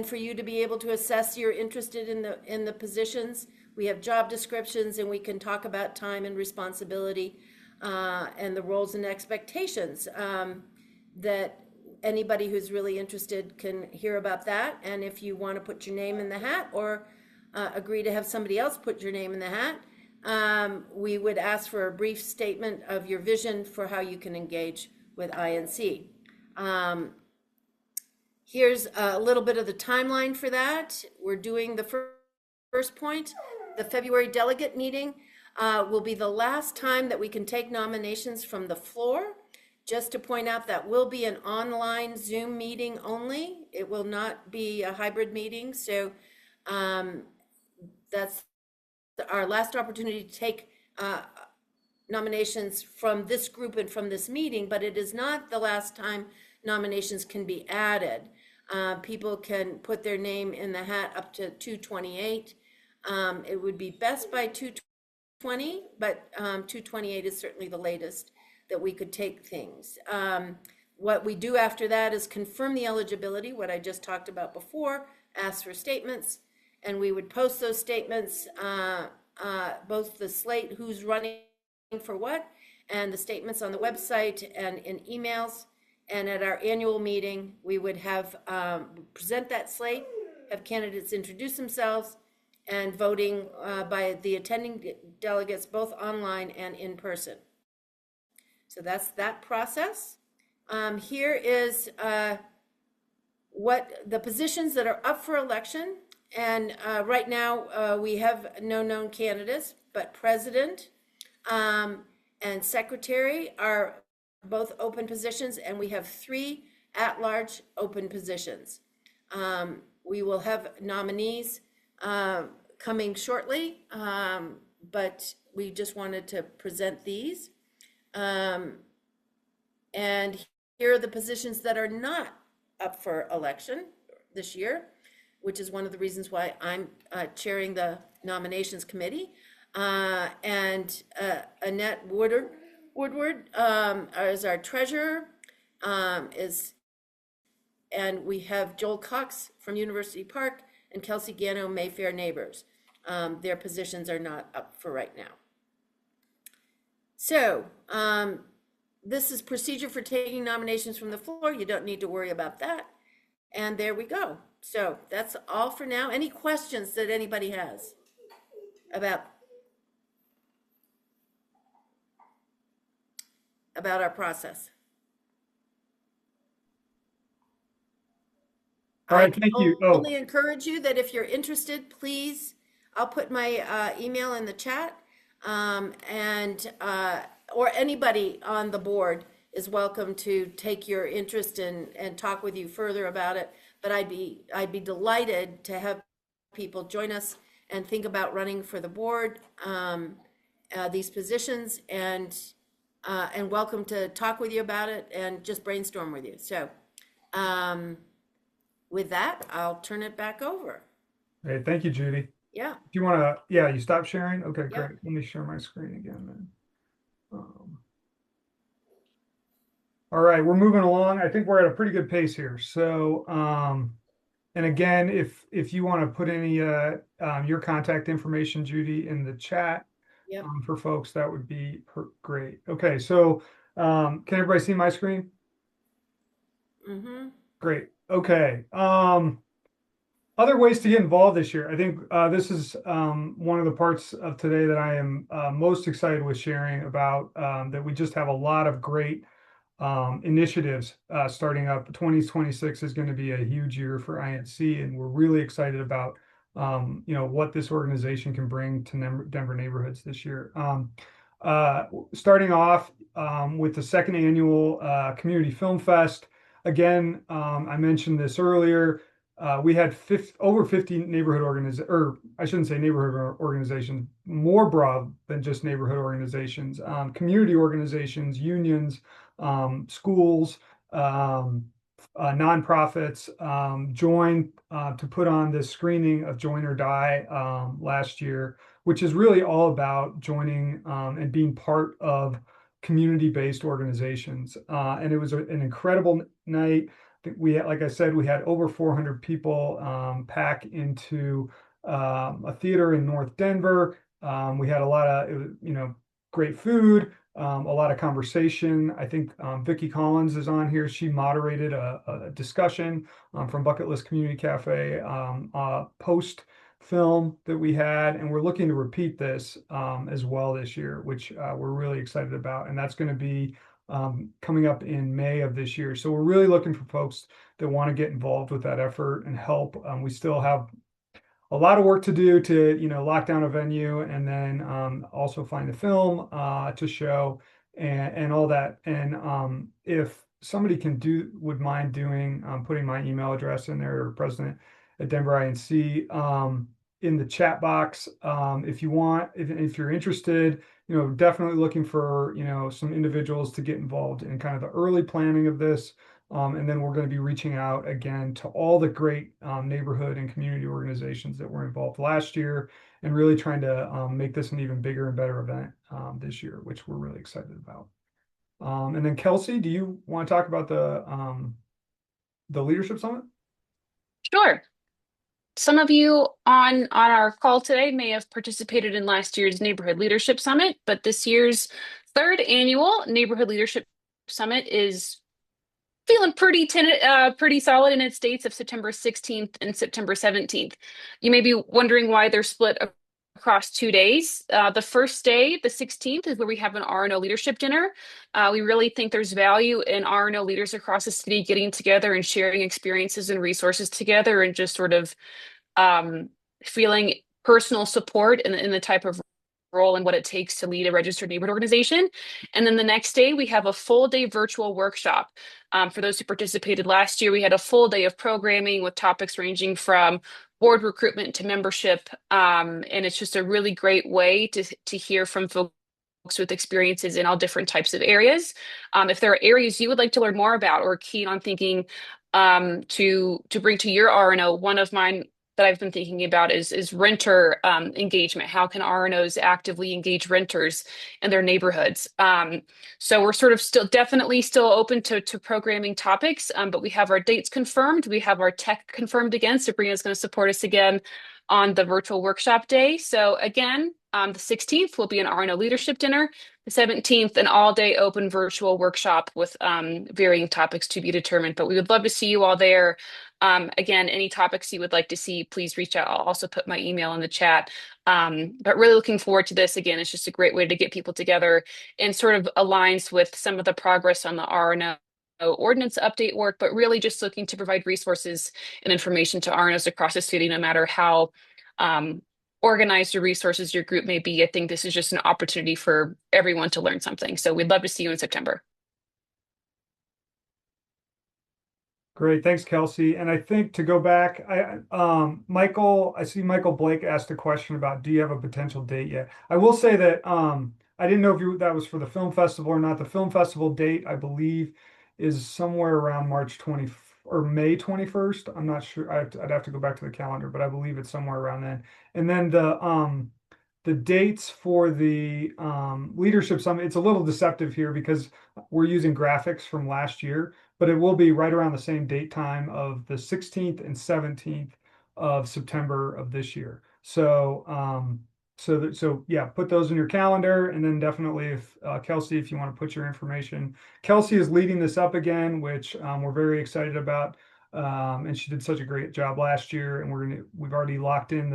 for you to be able to assess you're interested in the positions. We have job descriptions, and we can talk about time and responsibility and the roles and expectations that anybody who's really interested can hear about that. And if you want to put your name in the hat or agree to have somebody else put your name in the hat, we would ask for a brief statement of your vision for how you can engage with INC. Here's a little bit of the timeline for that. We're doing the first point. The February delegate meeting will be the last time that we can take nominations from the floor. Just to point out, that will be an online Zoom meeting only. It will not be a hybrid meeting. So that's our last opportunity to take nominations from this group and from this meeting, but it is not the last time nominations can be added. People can put their name in the hat up to 228. It would be best by 220, but 228 is certainly the latest that we could take things. What we do after that is confirm the eligibility, what I just talked about before, ask for statements, and we would post those statements, both the slate, who's running for what, and the statements on the website and in emails. And at our annual meeting, we would have present that slate, have candidates introduce themselves, and voting by the attending delegates, both online and in person. So that's that process. Here is what the positions that are up for election. And right now, we have no known candidates, but president and secretary are both open positions, and we have 3 at-large open positions. We will have nominees coming shortly, but we just wanted to present these. And here are the positions that are not up for election this year, which is one of the reasons why I'm chairing the nominations committee. And Annette Woodward is our treasurer, and we have Joel Cox from University Park and Kelsey Gano, Mayfair Neighbors. Their positions are not up for right now. So this is procedure for taking nominations from the floor. You don't need to worry about that. And there we go. So that's all for now. Any questions that anybody has about our process? All right, thank you. I only encourage you that if you're interested, please, I'll put my email in the chat, and or anybody on the board is welcome to take your interest and talk with you further about it. But I'd be delighted to have people join us and think about running for the board, these positions, and welcome to talk with you about it and just brainstorm with you. So with that, I'll turn it back over. Hey, thank you, Judy. Yeah. Do you want to, yeah, you stop sharing? Okay, Yeah. great. Let me share my screen again then. All right, we're moving along. I think we're at a pretty good pace here. So, and again, if you want to put any your contact information, Judy, in the chat, Yep. For folks, that would be great. Okay, so can everybody see my screen? Mm-hmm. Great. Okay. Other ways to get involved this year. I think this is one of the parts of today that I am most excited with sharing about, that we just have a lot of great initiatives starting up. 2026 is going to be a huge year for INC, and we're really excited about what this organization can bring to Denver neighborhoods this year. Starting off with the second annual Community Film Fest. Again, I mentioned this earlier. We had over 50 neighborhood organizations, or I shouldn't say neighborhood organizations, more broad than just neighborhood organizations, community organizations, unions, schools, nonprofits joined to put on this screening of Join or Die last year, which is really all about joining and being part of community-based organizations. And it was an incredible night. We had, like I said, we had over 400 people pack into a theater in North Denver. We had a lot of, great food, a lot of conversation. I think Vicki Collins is on here. She moderated a discussion from Bucket List Community Cafe post film that we had, and we're looking to repeat this as well this year, which we're really excited about. And that's going to be coming up in May of this year. So we're really looking for folks that want to get involved with that effort and help. We still have a lot of work to do to, lock down a venue, and then also find the film to show and all that. And if somebody would mind doing, putting my email address in there, or president at Denver INC, in the chat box. If you want, if you're interested, definitely looking for, some individuals to get involved in kind of the early planning of this. And then we're going to be reaching out again to all the great neighborhood and community organizations that were involved last year, and really trying to make this an even bigger and better event this year, which we're really excited about. And then Kelsey, do you want to talk about the Leadership Summit? Sure. Some of you on our call today may have participated in last year's Neighborhood Leadership Summit, but this year's third annual Neighborhood Leadership Summit is feeling pretty solid in its dates of September 16th and September 17th. You may be wondering why they're split across 2 days. The first day, the 16th, is where we have an R&O leadership dinner. We really think there's value in R&O leaders across the city getting together and sharing experiences and resources together, and just sort of feeling personal support in the type of role and what it takes to lead a registered neighborhood organization. And then the next day, we have a full day virtual workshop. For those who participated last year, we had a full day of programming with topics ranging from board recruitment to membership. And it's just a really great way to hear from folks with experiences in all different types of areas. If there are areas you would like to learn more about or keen on thinking to bring to your R&O, one of mine that I've been thinking about is renter engagement. How can R&Os actively engage renters in their neighborhoods? So we're sort of definitely still open to programming topics, but we have our dates confirmed. We have our tech confirmed again. Sabrina's going to support us again on the virtual workshop day. So again, the 16th will be an R&O leadership dinner. The 17th, an all-day open virtual workshop with varying topics to be determined. But we would love to see you all there. Again, any topics you would like to see, please reach out. I'll also put my email in the chat. But really looking forward to this. Again, it's just a great way to get people together, and sort of aligns with some of the progress on the R&O ordinance update work, but really just looking to provide resources and information to R&Os across the city, no matter how organized your resources, your group may be. I think this is just an opportunity for everyone to learn something. So we'd love to see you in September. Great, thanks, Kelsey. And I think to go back, I see Michael Blake asked a question about, do you have a potential date yet? I will say that I didn't know if that was for the film festival or not. The film festival date, I believe, is somewhere around March 20 or May 21st. I'm not sure. I'd have to go back to the calendar, but I believe it's somewhere around then. And then the dates for the Leadership Summit, it's a little deceptive here because we're using graphics from last year, but it will be right around the same date time of the 16th and 17th of September of this year. So yeah, put those in your calendar, and then definitely, if Kelsey, if you want to put your information. Kelsey is leading this up again, which we're very excited about, and she did such a great job last year, and we've already locked in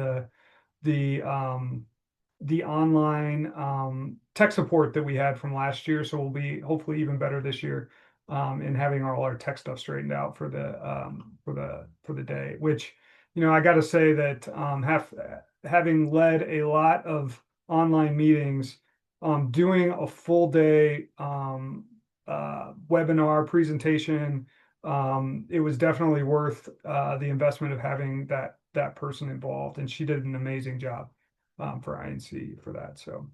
the online tech support that we had from last year, so we'll be hopefully even better this year in having all our tech stuff straightened out for the day. Which, I got to say that having led a lot of online meetings, doing a full day webinar presentation, it was definitely worth the investment of having that person involved, and she did an amazing job for INC for that. So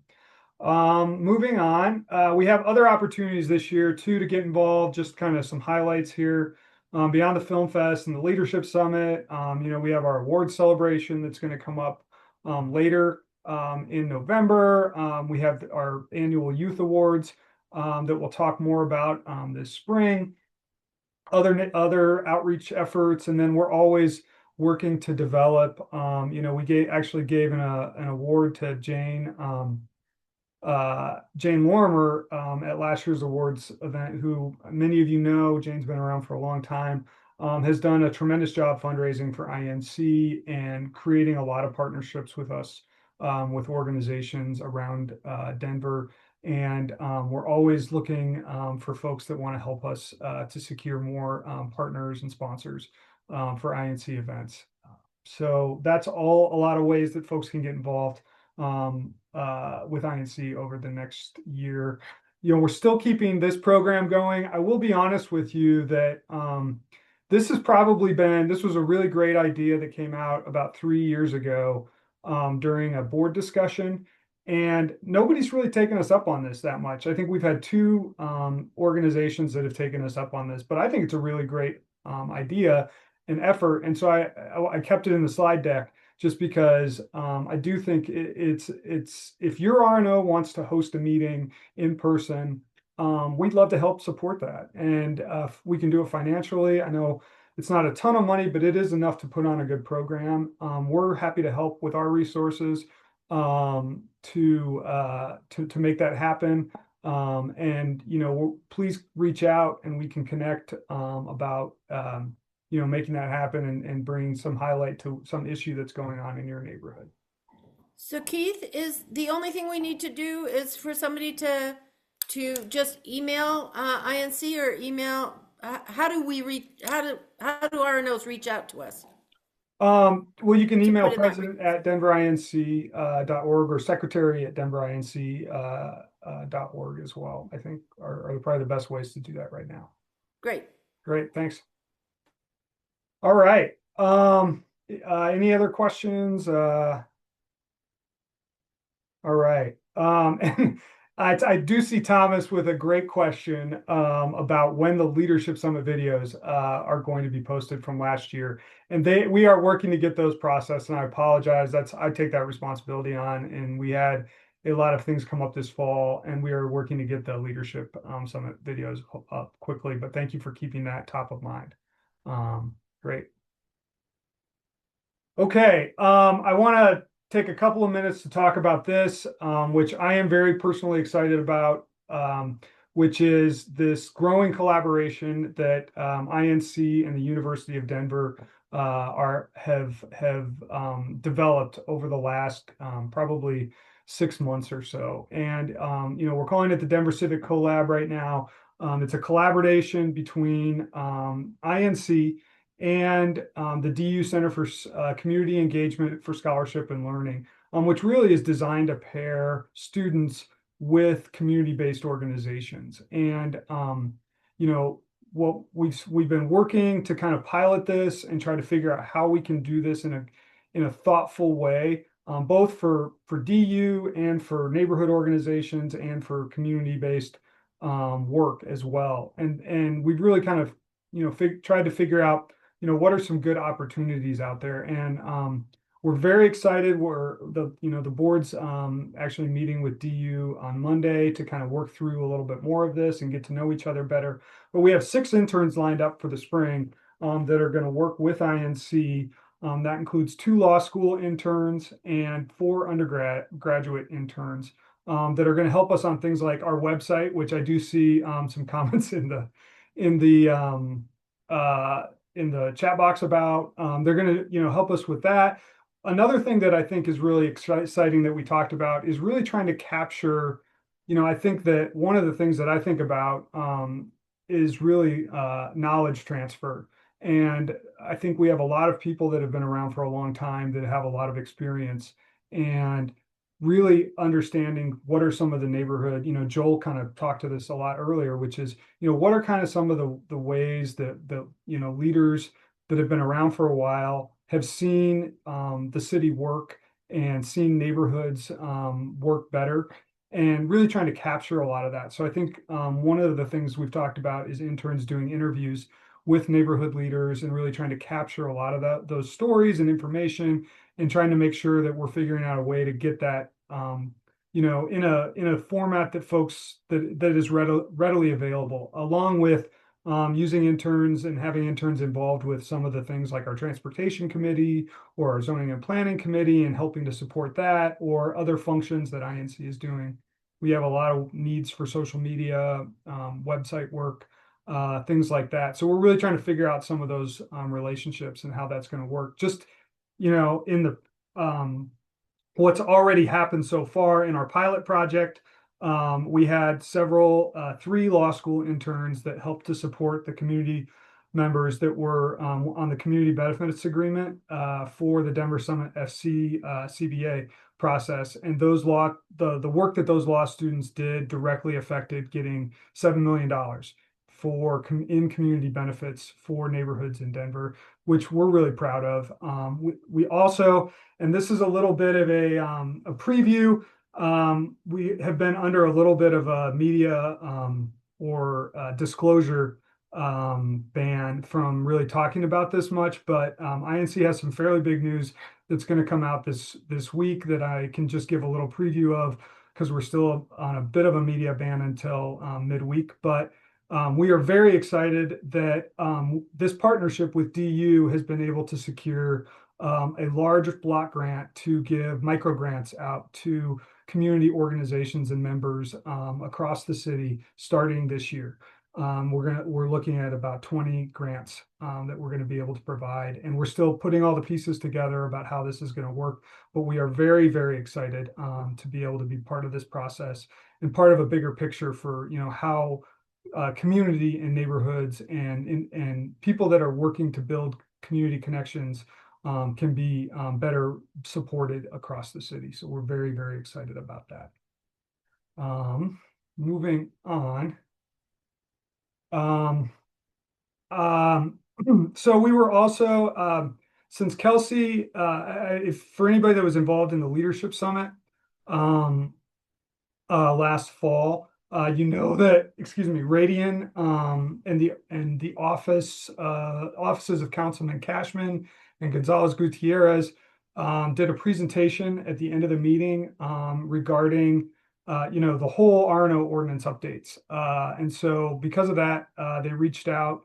moving on, we have other opportunities this year too to get involved. Just kind of some highlights here. Beyond the Film Fest and the Leadership Summit, we have our award celebration that's going to come up later in November. We have our annual youth awards that we'll talk more about this spring. Other outreach efforts, and then we're always working to develop. We actually gave an award to Jane Lorimer at last year's awards event, who many of you know. Jane's been around for a long time, has done a tremendous job fundraising for INC and creating a lot of partnerships with us, with organizations around Denver. And we're always looking for folks that want to help us to secure more partners and sponsors for INC events. So that's all a lot of ways that folks can get involved with INC over the next year. We're still keeping this program going. I will be honest with you that this was a really great idea that came out about 3 years ago during a board discussion. And nobody's really taken us up on this that much. I think we've had two organizations that have taken us up on this, but I think it's a really great idea and effort. And so I kept it in the slide deck just because I do think it's if your RNO wants to host a meeting in person, we'd love to help support that. And if we can do it financially, I know it's not a ton of money, but it is enough to put on a good program. We're happy to help with our resources to make that happen. And please reach out and we can connect about making that happen and bringing some highlight to some issue that's going on in your neighborhood. So Keith, is the only thing we need to do is for somebody to just email INC or email? How do we reach? How do RNOs reach out to us? Well, you can email put in that president@denverinc.org or secretary@denverinc.org as well. I think are probably the best ways to do that right now. Great. Great, thanks. All right. Any other questions? All right. And I do see Thomas with a great question about when the Leadership Summit videos are going to be posted from last year. And we are working to get those processed, and I apologize. I take that responsibility on, and we had a lot of things come up this fall, and we are working to get the Leadership Summit videos up quickly. But thank you for keeping that top of mind. Great. Okay, I want to take a couple of minutes to talk about this, which I am very personally excited about, which is this growing collaboration that INC and the University of Denver have developed over the last probably 6 months or so. And we're calling it the Denver Civic COLab right now. It's a collaboration between INC and the DU Center for Community Engagement for Scholarship and Learning, which really is designed to pair students with community-based organizations. And what we've been working to kind of pilot this and try to figure out how we can do this in a thoughtful way, both for DU and for neighborhood organizations and for community-based work as well. And we've really kind of tried to figure out what are some good opportunities out there. And we're very excited. The board's actually meeting with DU on Monday to kind of work through a little bit more of this and get to know each other better. But we have 6 interns lined up for the spring that are going to work with INC. That includes 2 law school interns and 4 undergraduate interns that are going to help us on things like our website, which I do see some comments in the chat box about. They're going to help us with that. Another thing that I think is really exciting that we talked about is really trying to capture, I think that one of the things that I think about is really knowledge transfer. And I think we have a lot of people that have been around for a long time that have a lot of experience, and really understanding what are some of the neighborhood, Joel kind of talked to this a lot earlier, which is, what are kind of some of the ways that leaders that have been around for a while have seen the city work and seen neighborhoods work better, and really trying to capture a lot of that. So I think one of the things we've talked about is interns doing interviews with neighborhood leaders and really trying to capture a lot of those stories and information, and trying to make sure that we're figuring out a way to get that in a format that folks that is readily available, along with using interns and having interns involved with some of the things like our transportation committee or our zoning and planning committee, and helping to support that, or other functions that INC is doing. We have a lot of needs for social media, website work, things like that. So we're really trying to figure out some of those relationships and how that's going to work. Just in the what's already happened so far in our pilot project, we had 3 law school interns that helped to support the community members that were on the community benefits agreement for the Denver Summit FC CBA process. And the work that those law students did directly affected getting $7 million for in community benefits for neighborhoods in Denver, which we're really proud of. We also, and this is a little bit of a preview. We have been under a little bit of a media or disclosure ban from really talking about this much, but INC has some fairly big news that's going to come out this week that I can just give a little preview of, because we're still on a bit of a media ban until midweek. But we are very excited that this partnership with DU has been able to secure a large block grant to give micro grants out to community organizations and members across the city starting this year. We're looking at about 20 grants that we're going to be able to provide, and we're still putting all the pieces together about how this is going to work. But we are very, very excited to be able to be part of this process and part of a bigger picture for how community and neighborhoods and people that are working to build community connections can be better supported across the city. So we're very, very excited about that. Moving on. So we were also, since Kelsey, if for anybody that was involved in the leadership summit last fall, that, excuse me, Radian and the offices of Councilman Cashman and Gonzalez Gutierrez did a presentation at the end of the meeting regarding the whole R&O ordinance updates. And so because of that, they reached out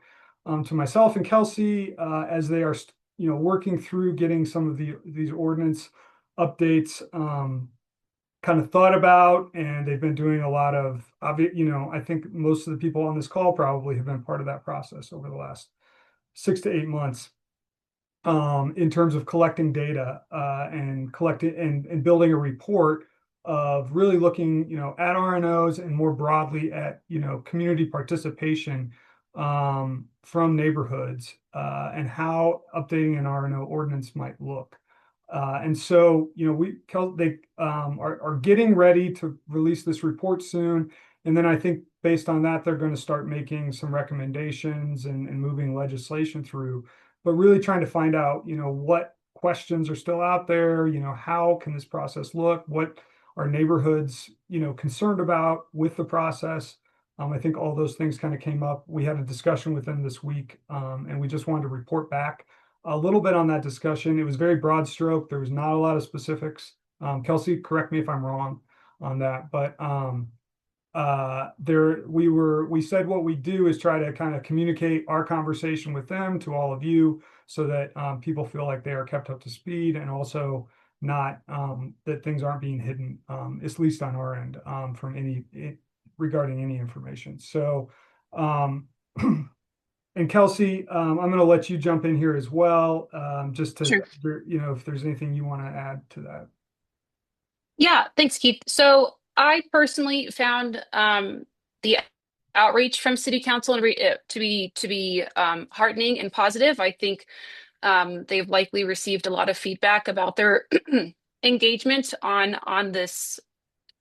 to myself and Kelsey as they are, working through getting some of these ordinance updates kind of thought about, and they've been doing a lot of, I think most of the people on this call probably have been part of that process over the last 6 to 8 months. In terms of collecting data and collecting and building a report of really looking, at R&Os and more broadly at, community participation from neighborhoods and how updating an R&O ordinance might look. And so, they are getting ready to release this report soon. And then I think based on that, they're going to start making some recommendations and moving legislation through, but really trying to find out, what questions are still out there, how can this process look, what are neighborhoods, concerned about with the process. I think all those things kind of came up. We had a discussion with them this week, and we just wanted to report back a little bit on that discussion. It was very broad stroke. There was not a lot of specifics. Kelsey, correct me if I'm wrong on that, but we said what we do is try to kind of communicate our conversation with them to all of you so that people feel like they are kept up to speed, and also not that things aren't being hidden, at least on our end, from regarding any information. So and Kelsey, I'm going to let you jump in here as well, just to, Sure. if there's anything you want to add to that. Yeah, thanks, Keith. So I personally found the outreach from City Council to be heartening and positive. I think they've likely received a lot of feedback about their engagement on this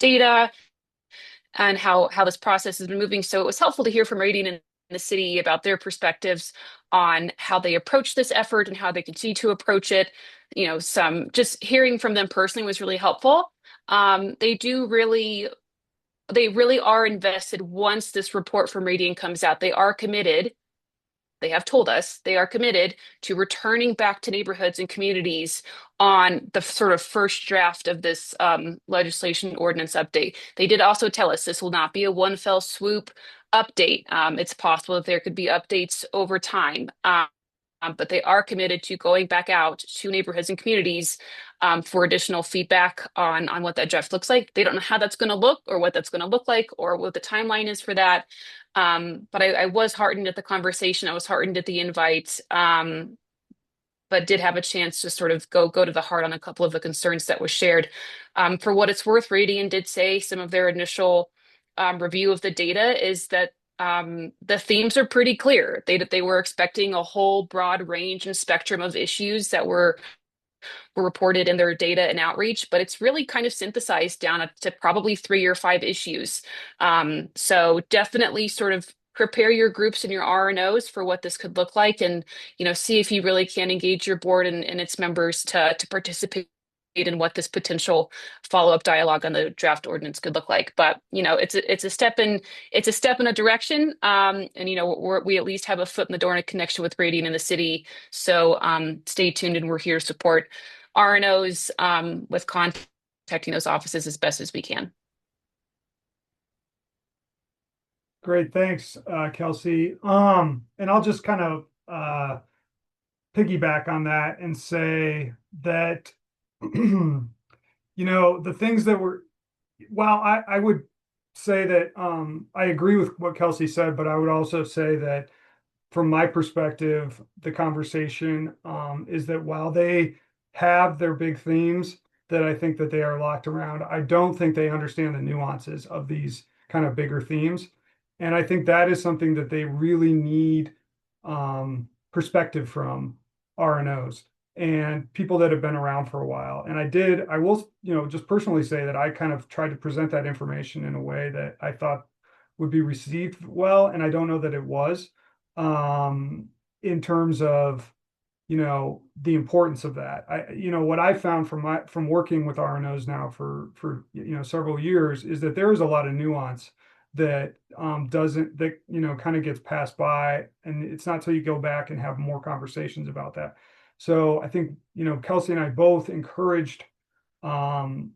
data and how this process has been moving. So it was helpful to hear from Radian and the city about their perspectives on how they approach this effort and how they continue to approach it. Some just hearing from them personally was really helpful. They really are invested once this report from Radian comes out. They are committed. They have told us they are committed to returning back to neighborhoods and communities on the sort of first draft of this legislation ordinance update. They did also tell us this will not be a one fell swoop update. It's possible that there could be updates over time. But they are committed to going back out to neighborhoods and communities for additional feedback on what that draft looks like. They don't know how that's going to look or what that's going to look like or what the timeline is for that. But I was heartened at the conversation. I was heartened at the invite, but did have a chance to sort of go to the heart on a couple of the concerns that was shared. For what it's worth, Radian did say some of their initial review of the data is that the themes are pretty clear. They were expecting a whole broad range and spectrum of issues that were reported in their data and outreach, but it's really kind of synthesized down to probably 3 or 5 issues. So definitely sort of prepare your groups and your RNOs for what this could look like, and see if you really can engage your board and its members to participate in what this potential follow-up dialogue on the draft ordinance could look like. But it's a step in a direction, and we at least have a foot in the door and a connection with Radiant in the city. So stay tuned, and we're here to support RNOs with contacting those offices as best as we can. Great, thanks, Kelsey. And I'll just kind of piggyback on that and say that, the things that were, well, I would say that I agree with what Kelsey said, but I would also say that from my perspective, the conversation is that while they have their big themes that I think that they are locked around, I don't think they understand the nuances of these kind of bigger themes. And I think that is something that they really need perspective from RNOs and people that have been around for a while. And I will, just personally say that I kind of tried to present that information in a way that I thought would be received well. And I don't know that it was in terms of, the importance of that. What I found from working with RNOs now for several years is that there is a lot of nuance that kind of gets passed by, and it's not till you go back and have more conversations about that. So I think Kelsey and I both encouraged the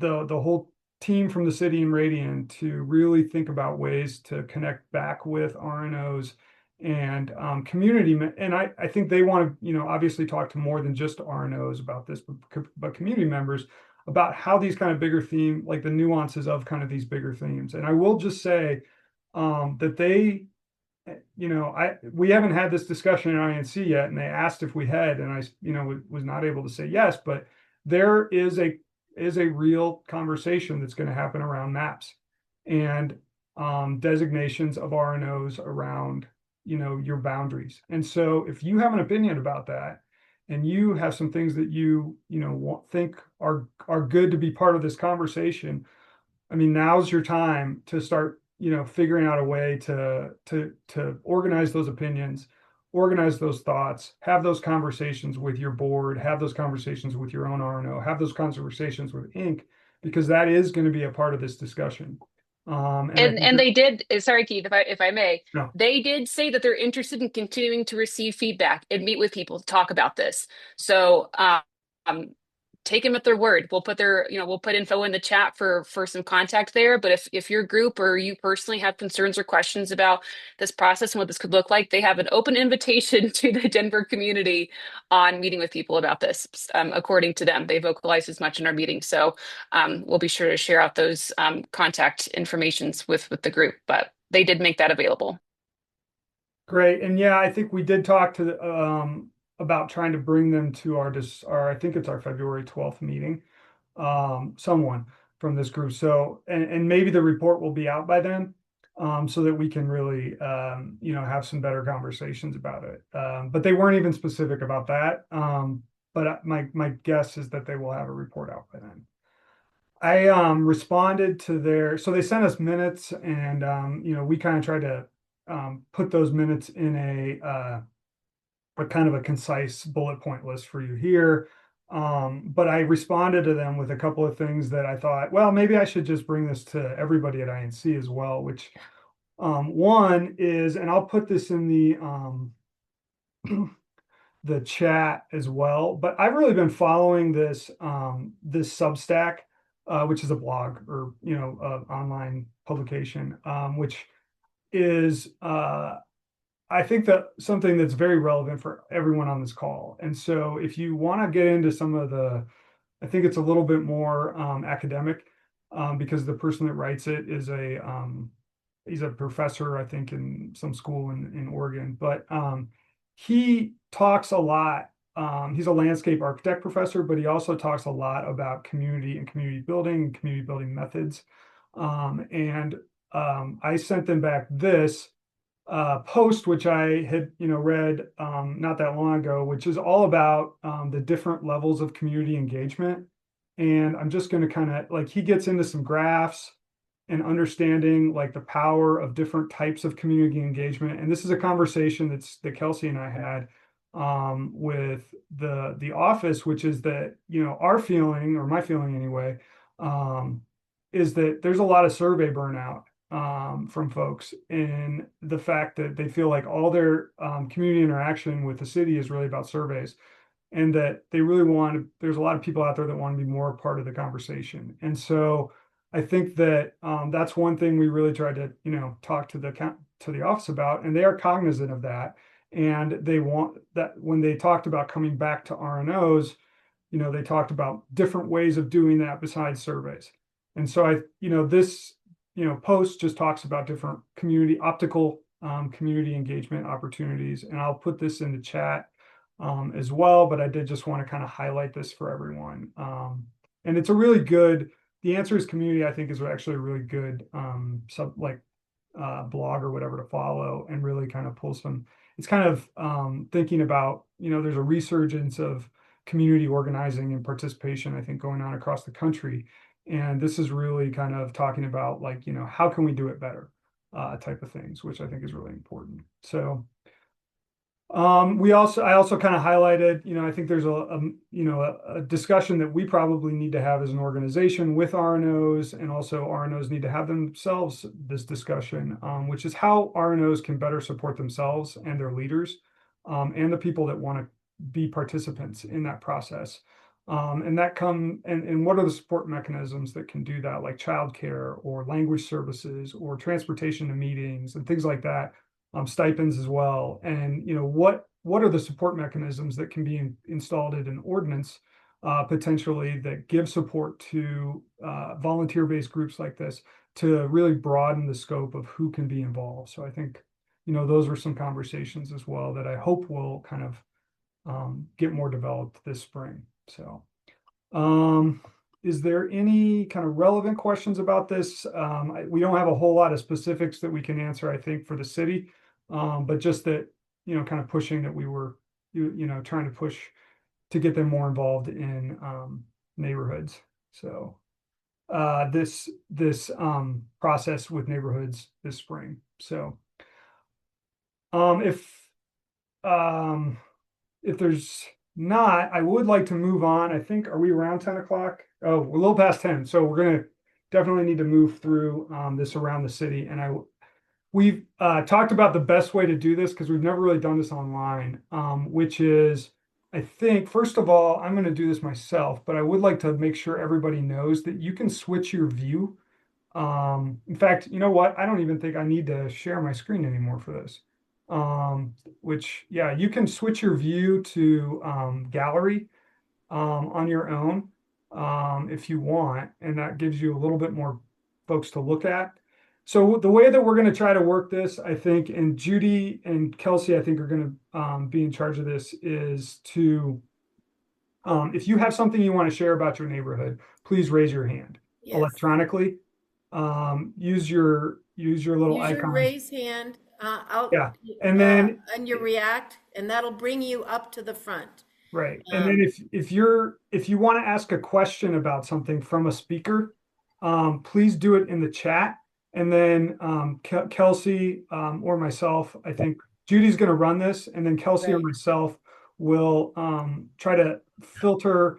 whole team from the city and Radiant to really think about ways to connect back with RNOs and community. And I think they want to obviously talk to more than just RNOs about this, but community members about how these kind of bigger theme, like the nuances of kind of these bigger themes. And I will just say that they, we haven't had this discussion in INC yet, and they asked if we had, and I, was not able to say yes, but there is a real conversation that's going to happen around maps and designations of RNOs around, your boundaries. And so if you have an opinion about that, and you have some things that think are good to be part of this conversation, I mean, now's your time to start, figuring out a way to organize those opinions, organize those thoughts, have those conversations with your board, have those conversations with your own RNO, have those conversations with Inc., because that is going to be a part of this discussion. And they did, sorry, Keith, if I may, no. they did say that they're interested in continuing to receive feedback and meet with people to talk about this. So take them at their word. We'll put we'll put info in the chat for some contact there. But if your group or you personally have concerns or questions about this process and what this could look like, they have an open invitation to the Denver community on meeting with people about this. According to them, they vocalized as much in our meeting. So we'll be sure to share out those contact informations with the group. But they did make that available. Great. And yeah, I think we did talk to about trying to bring them to our I think it's our February 12th meeting, someone from this group. So, and maybe the report will be out by then, so that we can really, have some better conversations about it. But they weren't even specific about that. But my guess is that they will have a report out by then. I responded to so they sent us minutes, and we kind of tried to put those minutes in a kind of a concise bullet point list for you here. But I responded to them with a couple of things that I thought, well, maybe I should just bring this to everybody at INC as well, which one is, and I'll put this in the chat as well, but I've really been following this Substack, which is a blog or online publication, which is I think that something that's very relevant for everyone on this call. And so if you want to get into some of I think it's a little bit more academic, because the person that writes it is he's a professor, I think, in some school in Oregon, but he talks a lot. He's a landscape architect professor, but he also talks a lot about community and community building and community building methods. I sent them back this post, which I had read not that long ago, which is all about the different levels of community engagement. And I'm just going to kind of he gets into some graphs and understanding like the power of different types of community engagement. And this is a conversation that Kelsey and I had with the office, which is that, you know, our feeling, or my feeling anyway, is that there's a lot of survey burnout from folks, and the fact that they feel like all their community interaction with the city is really about surveys, and that they really want, there's a lot of people out there that want to be more part of the conversation. And so I think that that's one thing we really tried to, you know, talk to the office about, and they are cognizant of that. And they want that when they talked about coming back to RNOs, you know, they talked about different ways of doing that besides surveys. And so you know, this, you know, post just talks about different optical community engagement opportunities. And I'll put this in the chat as well, but I did just want to kind of highlight this for everyone. And it's a really good, the answer is community, I think, is actually a really good blog or whatever to follow, and really kind of pull some, it's kind of thinking about, you know, there's a resurgence of community organizing and participation, I think, going on across the country. And this is really kind of talking about, like, you know, how can we do it better type of things, which I think is really important. So I also kind of highlighted, you know, I think there's you know, a discussion that we probably need to have as an organization with RNOs, and also RNOs need to have themselves this discussion, which is how RNOs can better support themselves and their leaders, and the people that want to be participants in that process. And what are the support mechanisms that can do that, like childcare or language services or transportation to meetings and things like that, stipends as well. And, you know, what are the support mechanisms that can be installed in an ordinance potentially that give support to volunteer-based groups like this, to really broaden the scope of who can be involved. So I think, you know, those were some conversations as well that I hope will kind of get more developed this spring. So is there any kind of relevant questions about this? We don't have a whole lot of specifics that we can answer, I think, for the city, but just that, you know, kind of pushing that we were, you know, trying to push to get them more involved in neighborhoods. So this process with neighborhoods this spring. So if there's not, I would like to move on. I think, are we around 10 o'clock? Oh, we're a little past 10. So we're going to definitely need to move through this around the city. And we've talked about the best way to do this, because we've never really done this online, which is, I think, first of all, I'm going to do this myself, but I would like to make sure everybody knows that you can switch your view. In fact, you know what? I don't even think I need to share my screen anymore for this. Which, yeah, you can switch your view to gallery on your own if you want, and that gives you a little bit more folks to look at. So the way that we're going to try to work this, I think, and Judy and Kelsey, I think, are going to be in charge of this, is to, if you have something you want to share about your neighborhood, please raise your hand electronically. Use your little Use your icon. raise hand. Yeah, and then and you react, and that'll bring you up to the front. right. And then if you want to ask a question about something from a speaker, please do it in the chat. And then Kelsey or myself, I think Judy's going to run this, and then Kelsey or myself will try to filter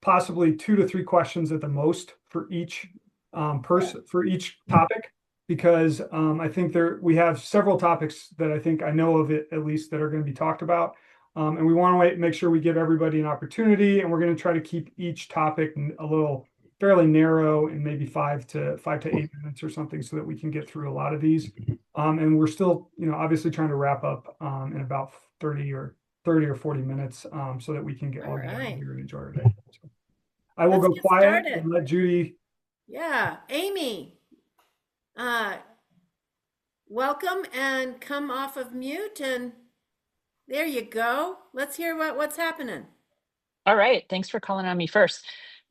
possibly 2 to 3 questions at the most for each person, for each topic, because I think we have several topics that I know of it, at least, that are going to be talked about. And we want to make sure we give everybody an opportunity, and we're going to try to keep each topic a little fairly narrow, and maybe 5 to 8 minutes or something, so that we can get through a lot of these. And we're still, you know, obviously trying to wrap up in about 30 or 40 minutes, so that we can all get out here and enjoy our day. So I will go quiet and let Judy. Yeah, Amy, welcome, and come off of mute, and there you go. Let's hear what's happening. All right. Thanks for calling on me first.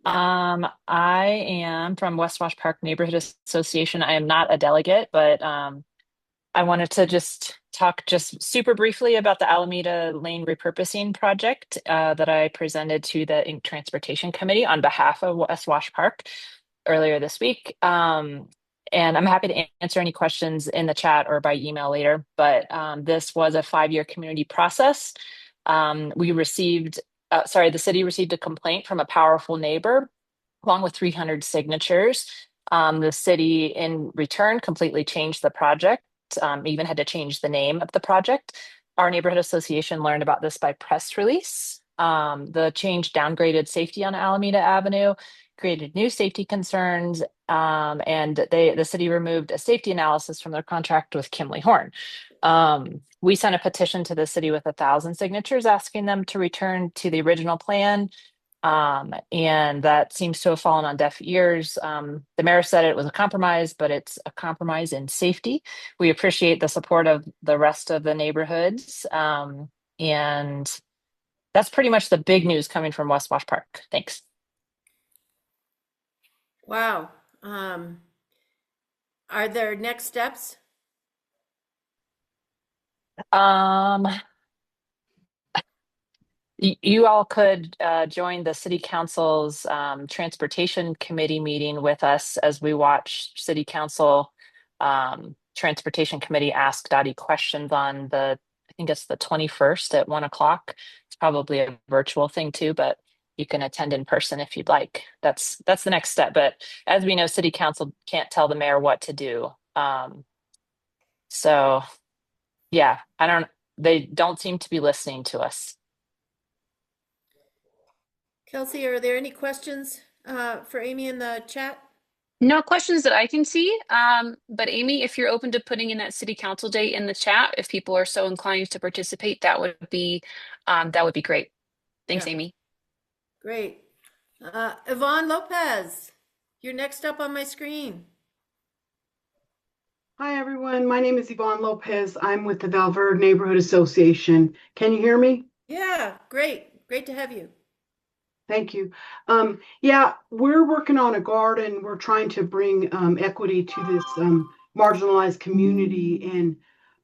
I am from West Wash Park Neighborhood Association. I am not a delegate, but I wanted to just talk just super briefly about the Alameda Lane repurposing project that I presented to the Transportation Committee on behalf of West Wash Park earlier this week. And I'm happy to answer any questions in the chat or by email later. But this was a 5-year community process. The city received a complaint from a powerful neighbor along with 300 signatures. The city, in return, completely changed the project, even had to change the name of the project. Our neighborhood association learned about this by press release. The change downgraded safety on Alameda Avenue, created new safety concerns, and the city removed a safety analysis from their contract with Kimley Horn. We sent a petition to the city with 1,000 signatures asking them to return to the original plan. And that seems to have fallen on deaf ears. The mayor said it was a compromise, but it's a compromise in safety. We appreciate the support of the rest of the neighborhoods. And that's pretty much the big news coming from West Wash Park. Thanks. Wow. Are there next steps? You all could join the City Council's Transportation Committee meeting with us as we watch City Council Transportation Committee ask Dottie questions on I think it's the 21st at 1 o'clock. It's probably a virtual thing too, but you can attend in person if you'd like. That's the next step. But as we know, City Council can't tell the mayor what to do. So yeah, they don't seem to be listening to us. Kelsey, are there any questions for Amy in the chat? No questions that I can see. But Amy, if you're open to putting in that city council date in the chat, if people are so inclined to participate, that would be great. Thanks, Yeah. Amy. Great. Yvonne Lopez, you're next up on my screen. Hi, everyone. My name is Yvonne Lopez. I'm with the Valverde Neighborhood Association. Can you hear me? Yeah, great. Great to have you. Thank you. Yeah, we're working on a garden. We're trying to bring equity to this marginalized community, and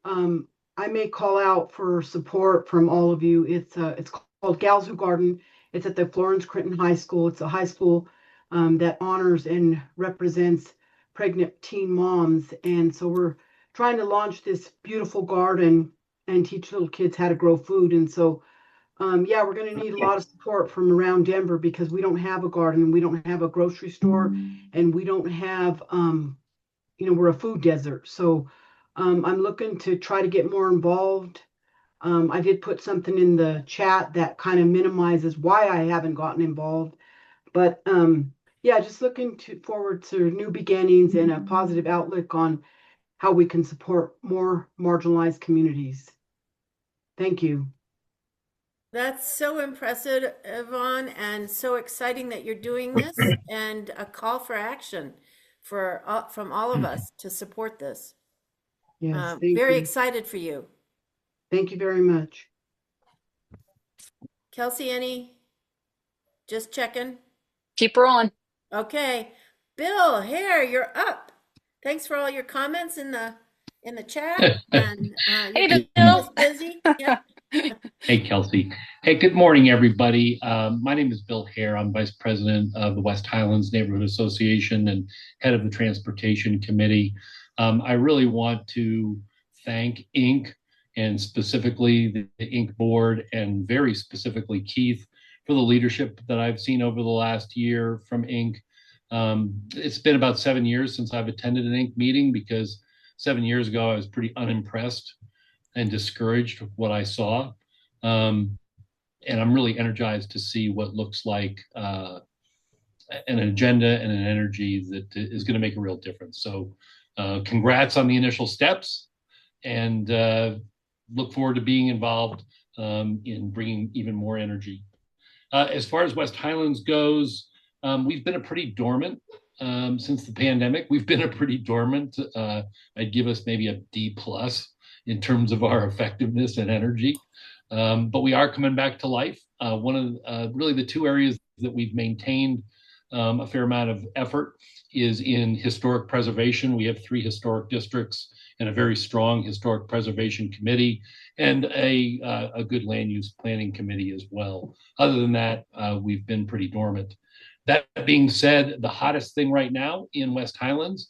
I may call out for support from all of you. It's called Gals Who Garden. It's at the Florence Crinton High School. It's a high school that honors and represents pregnant teen moms, and so we're trying to launch this beautiful garden and teach little kids how to grow food. And so yeah, we're going to need a lot of support from around Denver because we don't have a garden, we don't have a grocery store, and we don't have, we're a food desert. So I'm looking to try to get more involved. I did put something in the chat that kind of minimizes why I haven't gotten involved. But yeah, just looking forward to new beginnings and a positive outlook on how we can support more marginalized communities. Thank you. That's so impressive, Yvonne, and so exciting that you're doing this and a call for action from all of us to support this. Yes, very you. excited for you. Thank you very much. Kelsey, just checking. Keep rolling. Okay. Bill Hare, you're up. Thanks for all your comments in the chat. And Hey, Bill. Busy. Yeah. Hey, Kelsey. Hey, good morning, everybody. My name is Bill Hare. I'm Vice President of the West Highlands Neighborhood Association and head of the Transportation Committee. I really want to thank Inc. and specifically the Inc. board and very specifically Keith for the leadership that I've seen over the last year from Inc. It's been about 7 years since I've attended an Inc. meeting because 7 years ago I was pretty unimpressed and discouraged with what I saw. And I'm really energized to see what looks like an agenda and an energy that is going to make a real difference. So congrats on the initial steps, and look forward to being involved in bringing even more energy. As far as West Highlands goes, we've been a pretty dormant since the pandemic. We've been a pretty dormant. I'd give us maybe a D+ in terms of our effectiveness and energy. But we are coming back to life. One of really the two areas that we've maintained a fair amount of effort is in historic preservation. We have 3 historic districts and a very strong historic preservation committee and a good land use planning committee as well. Other than that, we've been pretty dormant. That being said, the hottest thing right now in West Highlands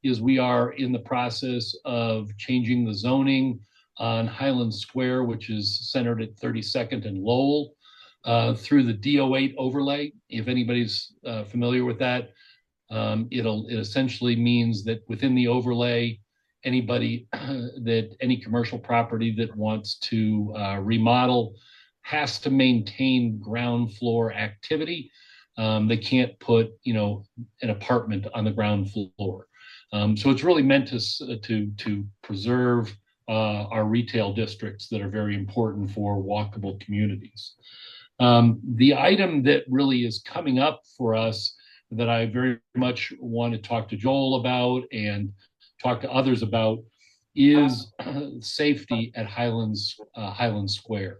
is we are in the process of changing the zoning on Highland Square, which is centered at 32nd and Lowell, through the D08 overlay. If anybody's familiar with that, it essentially means that within the overlay, any commercial property that wants to remodel has to maintain ground floor activity. They can't put, an apartment on the ground floor. So it's really meant to preserve our retail districts that are very important for walkable communities. The item that really is coming up for us that I very much want to talk to Joel about and talk to others about is safety at Highland Square.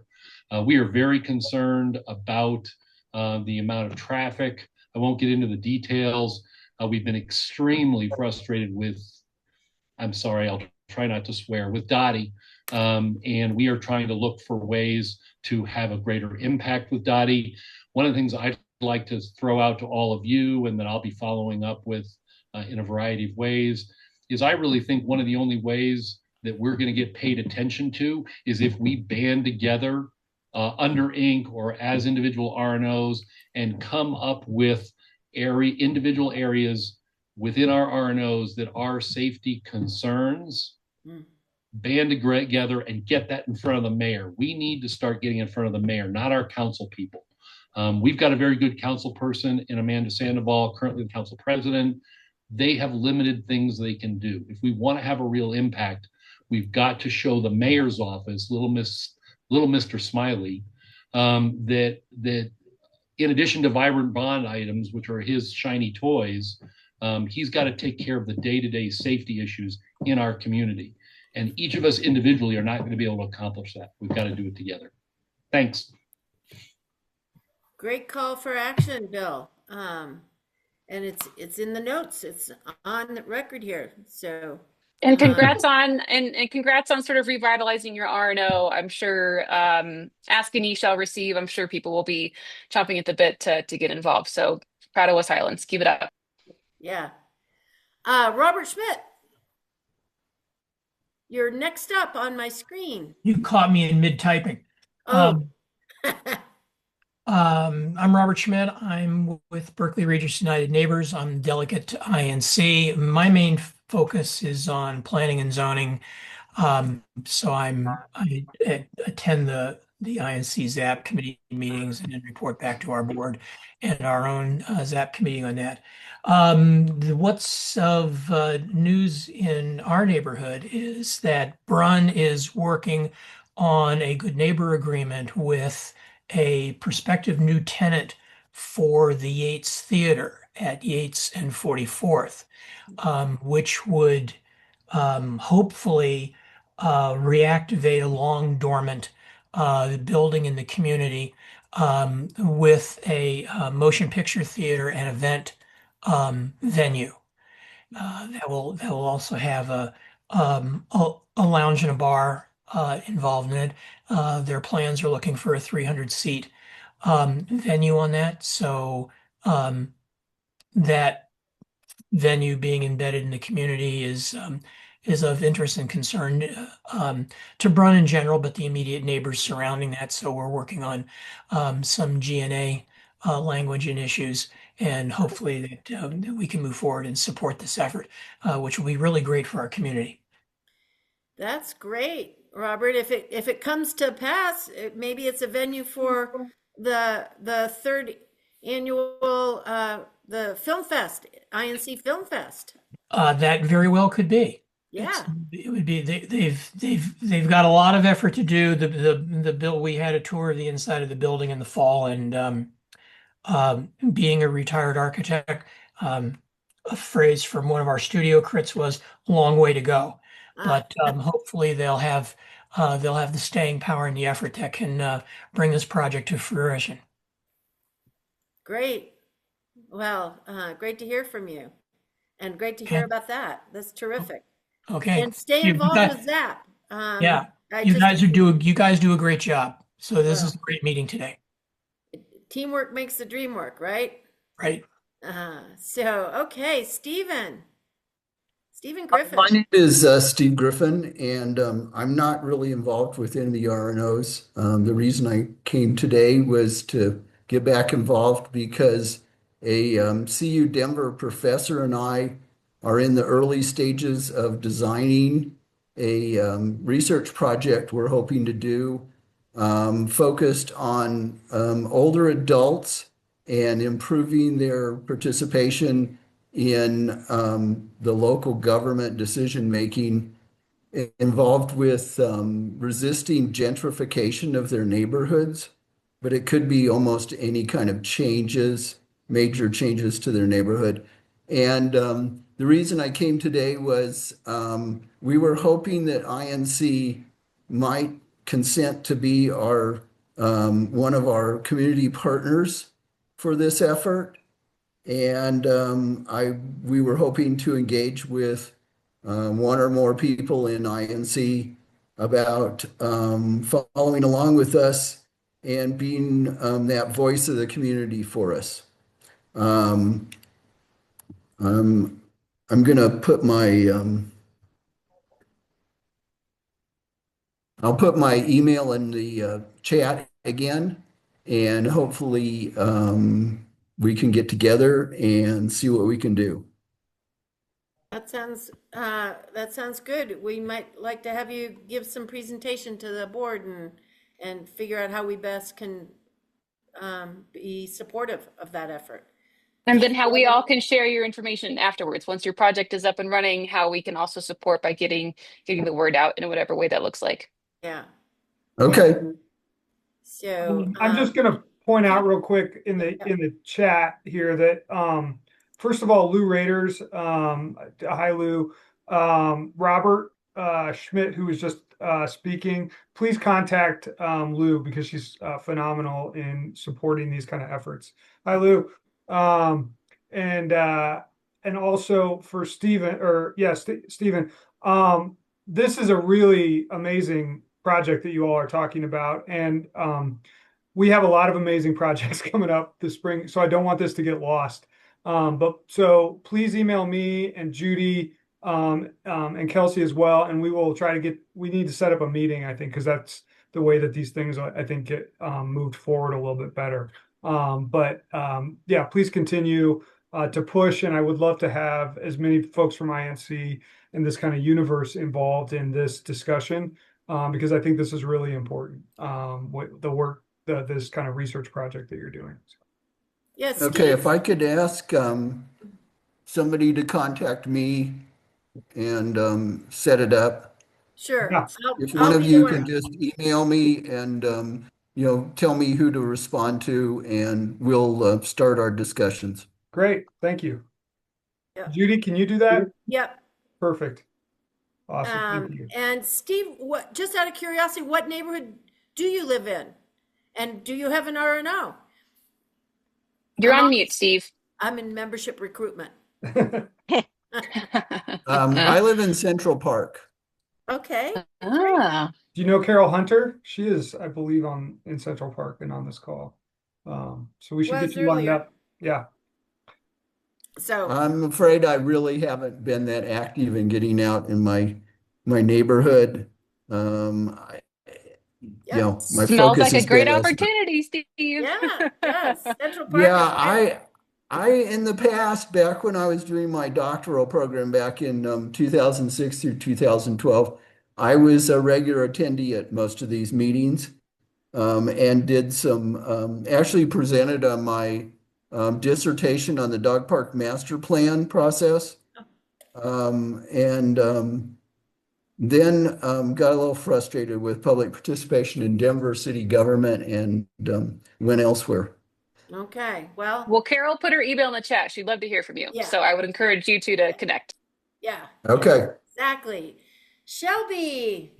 We are very concerned about the amount of traffic. I won't get into the details. We've been extremely frustrated with, I'm sorry, I'll try not to swear, with Dottie. And we are trying to look for ways to have a greater impact with Dottie. One of the things I'd like to throw out to all of you, and that I'll be following up with in a variety of ways, is I really think one of the only ways that we're going to get paid attention to is if we band together under Inc. or as individual RNOs and come up with individual areas within our RNOs that are safety concerns, band together and get that in front of the mayor. We need to start getting in front of the mayor, not our council people. We've got a very good council person in Amanda Sandoval, currently the council president. They have limited things they can do. If we want to have a real impact, we've got to show the mayor's office, little Mr. Smiley, that in addition to vibrant bond items, which are his shiny toys, he's got to take care of the day-to-day safety issues in our community. And each of us individually are not going to be able to accomplish that. We've got to do it together. Thanks. Great call for action, Bill. And it's in the notes. It's on the record here. So And congrats on and congrats on sort of revitalizing your RNO. I'm sure ask and ye shall receive. I'm sure people will be chomping at the bit to get involved. So proud of West Highlands. Keep it up. yeah. Robert Schmidt, you're next up on my screen. You caught me in mid-typing. Oh. I'm Robert Schmidt. I'm with Berkeley Regis United Neighbors. I'm delegate to INC. My main focus is on planning and zoning. So I attend the INC ZAP committee meetings and then report back to our board and our own ZAP committee on that. What's of news in our neighborhood is that Brunn is working on a good neighbor agreement with a prospective new tenant for the Yates Theater at Yates and 44th, which would hopefully reactivate a long dormant building in the community with a motion picture theater and event venue. That will also have a lounge and a bar involved in it. Their plans are looking for a 300-seat venue on that. So that venue being embedded in the community is of interest and concern to Brunn in general, but the immediate neighbors surrounding that. So we're working on some GNA language and issues, and hopefully that we can move forward and support this effort, which will be really great for our community. That's great, Robert. If it comes to pass, maybe it's a venue for the third annual the Film Fest, INC Film Fest. That very well could be. Yeah, it would be. They've got a lot of effort to do. The bill. We had a tour of the inside of the building in the fall, and being a retired architect, a phrase from one of our studio crits was "a long way to go." But hopefully they'll have the staying power and the effort that can bring this project to fruition. Great. Well, great to hear from you, and great to hear about that. That's terrific. Okay. And stay involved with ZAP. Yeah, you guys do a great job. So this is a great meeting today. Teamwork makes the dream work, right? Right. So okay, Stephen. Stephen My Griffin. name is Steve Griffin, and I'm not really involved within the RNOs. The reason I came today was to get back involved because a CU Denver professor and I are in the early stages of designing a research project we're hoping to do focused on older adults and improving their participation in the local government decision making involved with resisting gentrification of their neighborhoods, but it could be almost any kind of changes, major changes to their neighborhood. And the reason I came today was we were hoping that INC might consent to be our one of our community partners for this effort. And we were hoping to engage with one or more people in INC about following along with us and being that voice of the community for us. Um, I'm going to put my I'll put my email in the chat again, and hopefully we can get together and see what we can do. That sounds good. We might like to have you give some presentation to the board and figure out how we best can be supportive of that effort. And then Keith, how we all can share your information afterwards. Once your project is up and running, how we can also support by getting the word out in whatever way that looks like. Yeah. Okay. So I'm just going to point out real quick in the chat here that first of all, Lou Raiders, hi Lou, Robert Schmidt, who was just speaking, please contact Lou because she's phenomenal in supporting these kind of efforts. Hi Lou, and also for Stephen, or yes, Stephen, this is a really amazing project that you all are talking about, and we have a lot of amazing projects coming up this spring, so I don't want this to get lost. But so please email me and Judy and Kelsey as well, and we will try to get. We need to set up a meeting, I think, because that's the way that these things I think get moved forward a little bit better. Yeah, please continue to push, and I would love to have as many folks from INC and this kind of universe involved in this discussion because I think this is really important. The work, this kind of research project that you're doing. yes, Okay, Steve. if I could ask somebody to contact me and set it up. Sure. Yeah. If I'll one of be the you one. can just email me and tell me who to respond to, and we'll start our discussions. Great, thank you. Yep. Judy, can you do that? Yep. Perfect. Awesome, thank you. And Steve, just out of curiosity, what neighborhood do you live in? And do you have an RNO? You're on mute, Steve. I'm in membership recruitment. I live in Central Park. Okay. Ah. Do you know Carol Hunter? She is, I believe, in Central Park and on this call. So we should get you lined up. Yeah. So I'm afraid I really haven't been that active in getting out in my neighborhood. My Smells focus like a has great been elsewhere. opportunity, Steve. yes, Central Park. Yeah, I in the past, back when I was doing my doctoral program back in 2006 through 2012, I was a regular attendee at most of these meetings and did some, actually presented on my dissertation on the dog park master plan process. Then got a little frustrated with public participation in Denver city government and went elsewhere. Okay, well, Carol put her email in the chat. She'd love to hear from you. Yeah. So I would encourage you two to connect. Yeah. Okay. Exactly. Shelby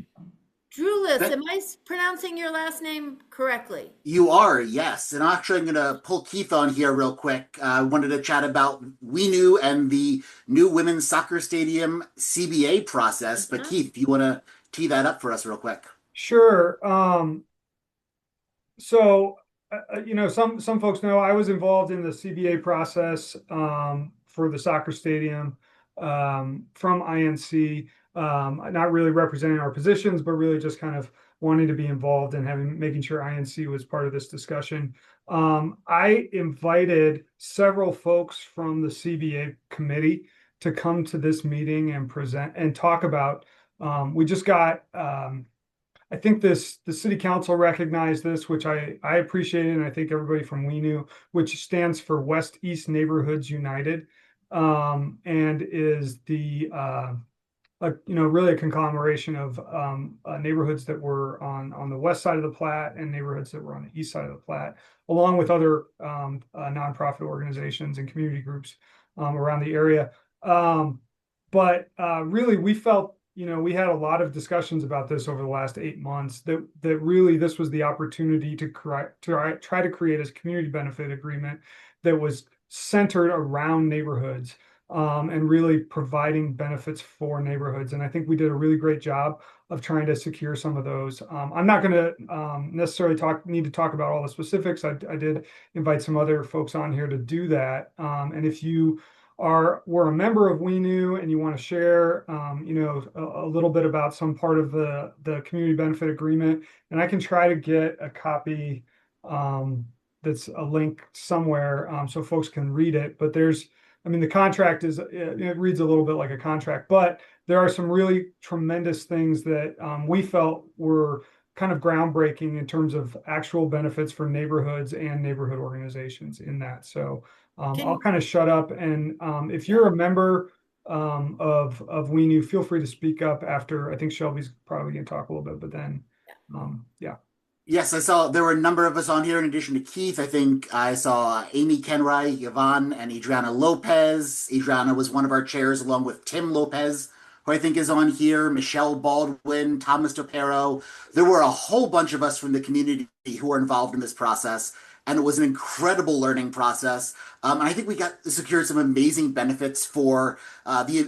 Drulis, am I pronouncing your last name correctly? You are, yes. And actually, I'm going to pull Keith on here real quick. I wanted to chat about We Knew and the new women's soccer stadium CBA process. But Keith, you want to tee that up for us real quick? Sure. Some folks know I was involved in the CBA process for the soccer stadium. from INC, not really representing our positions, but really just kind of wanting to be involved and making sure INC was part of this discussion. I invited several folks from the CBA committee to come to this meeting and present and talk about. We just got. I think the city council recognized this, which I appreciated, and I think everybody from WENU, which stands for West East Neighborhoods United, and is the really a conglomeration of neighborhoods that were on the west side of the Platte and neighborhoods that were on the east side of the Platte, along with other nonprofit organizations and community groups around the area. But really, we felt, we had a lot of discussions about this over the last 8 months, that really this was the opportunity to try to create a community benefit agreement that was centered around neighborhoods, and really providing benefits for neighborhoods. And I think we did a really great job of trying to secure some of those. I'm not going to necessarily need to talk about all the specifics. I did invite some other folks on here to do that. And if you were a member of WENU and you want to share, a little bit about some part of the community benefit agreement, and I can try to get a copy that's a link somewhere, so folks can read it. But the contract it reads a little bit like a contract, but there are some really tremendous things that we felt were kind of groundbreaking in terms of actual benefits for neighborhoods and neighborhood organizations in that. So I'll kind of shut up. And if you're a member of WENU, feel free to speak up after. I think Shelby's probably going to talk a little bit, but then, yeah. Yes, I saw there were a number of us on here in addition to Keith. I think I saw Amy Kenright, Yvonne, and Adriana Lopez. Adriana was one of our chairs along with Tim Lopez, who I think is on here, Michelle Baldwin, Thomas DePero. There were a whole bunch of us from the community who were involved in this process, and it was an incredible learning process. And I think we secured some amazing benefits for the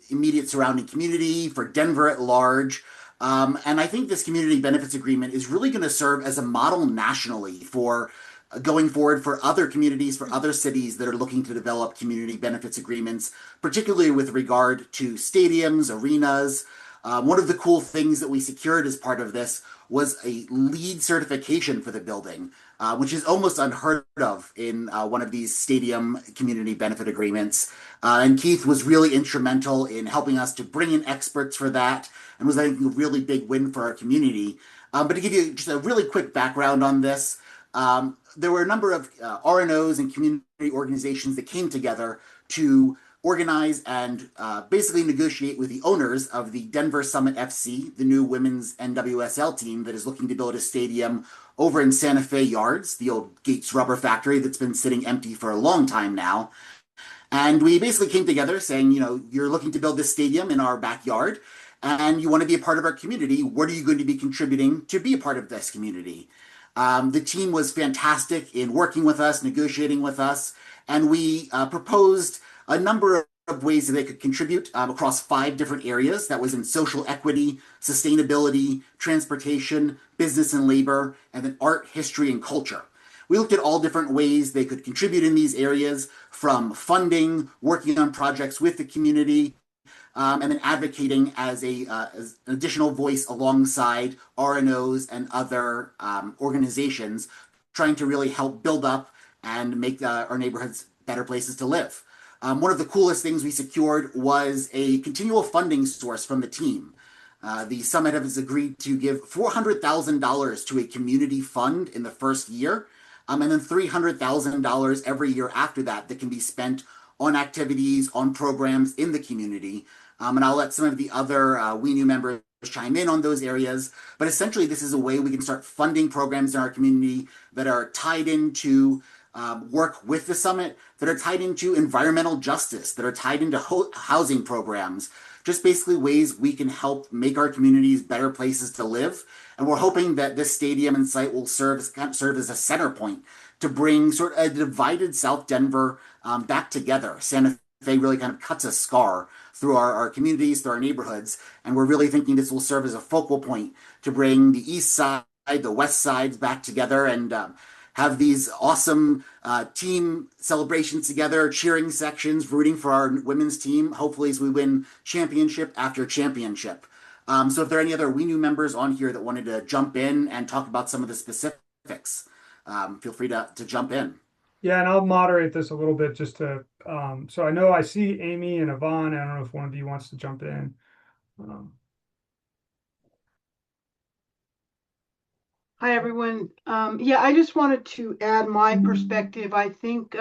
immediate surrounding community, for Denver at large. And I think this community benefits agreement is really going to serve as a model nationally for going forward for other communities, for other cities that are looking to develop community benefits agreements, particularly with regard to stadiums, arenas. One of the cool things that we secured as part of this was a LEED certification for the building, which is almost unheard of in one of these stadium community benefit agreements. And Keith was really instrumental in helping us to bring in experts for that, and was, I think, a really big win for our community. But to give you just a really quick background on this, there were a number of RNOs and community organizations that came together to organize and basically negotiate with the owners of the Denver Summit FC, the new women's NWSL team that is looking to build a stadium over in Santa Fe Yards, the old Gates rubber factory that's been sitting empty for a long time now. And we basically came together saying, you're looking to build this stadium in our backyard, and you want to be a part of our community. What are you going to be contributing to be a part of this community? The team was fantastic in working with us, negotiating with us, and we proposed a number of ways that they could contribute across 5 different areas. That was in social equity, sustainability, transportation, business and labor, and then art, history, and culture. We looked at all different ways they could contribute in these areas, from funding, working on projects with the community, and then advocating as an additional voice alongside RNOs and other organizations, trying to really help build up and make our neighborhoods better places to live. One of the coolest things we secured was a continual funding source from the team. The summit has agreed to give $400,000 to a community fund in the first year, and then $300,000 every year after that can be spent on activities, on programs in the community. And I'll let some of the other WENU members chime in on those areas. But essentially, this is a way we can start funding programs in our community that are tied into work with the summit, that are tied into environmental justice, that are tied into housing programs, just basically ways we can help make our communities better places to live. And we're hoping that this stadium and site will serve as a center point to bring sort of a divided South Denver back together. Santa Fe really kind of cuts a scar through our communities, through our neighborhoods. And we're really thinking this will serve as a focal point to bring the east side, the west sides back together. And have these awesome team celebrations together, cheering sections, rooting for our women's team, hopefully as we win championship after championship. So if there are any other We Knew members on here that wanted to jump in and talk about some of the specifics, feel free to jump in. Yeah, and I'll moderate this a little bit just to, so I know I see Amy and Yvonne. I don't know if one of you wants to jump in. Um, Hi, everyone. Yeah, I just wanted to add my perspective. I think,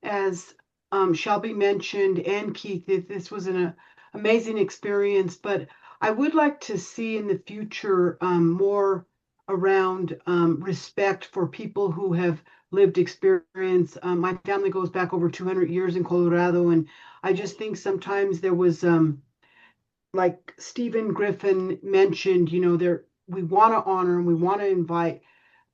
as Shelby mentioned and Keith, this was an amazing experience, but I would like to see in the future more around respect for people who have lived experience. My family goes back over 200 years in Colorado, and I just think sometimes there was like Stephen Griffin mentioned, there we want to honor and we want to invite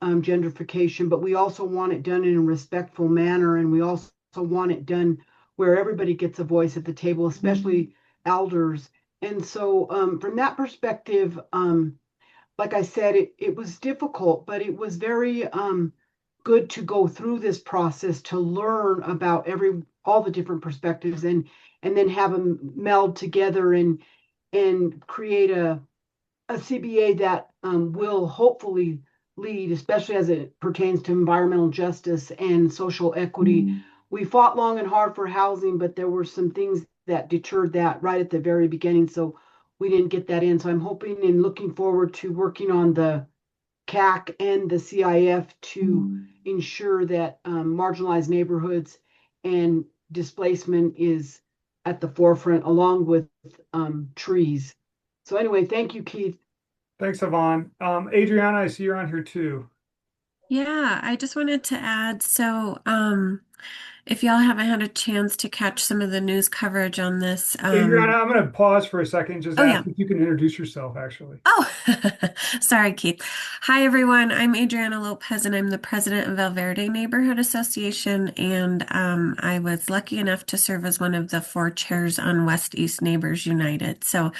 gentrification, but we also want it done in a respectful manner, and we also want it done where everybody gets a voice at the table, especially elders. And so, from that perspective, like I said, it was difficult, but it was very good to go through this process to learn about all the different perspectives, and then have them meld together and create a CBA that will hopefully lead, especially as it pertains to environmental justice and social equity. We fought long and hard for housing, but there were some things that deterred that right at the very beginning. So we didn't get that in. So I'm hoping and looking forward to working on the CAC and the CIF to ensure that marginalized neighborhoods and displacement is at the forefront along with trees. So anyway, thank you, Keith. Thanks, Yvonne. Adriana, I see you're on here too. Yeah, I just wanted to add, if y'all haven't had a chance to catch some of the news coverage on this, Adriana, I'm going to pause for a second, just oh yeah. ask if you can introduce yourself, actually. Oh, sorry, Keith. Hi, everyone. I'm Adriana Lopez, and I'm the president of Valverde Neighborhood Association, and I was lucky enough to serve as one of the 4 chairs on West East Neighbors United. So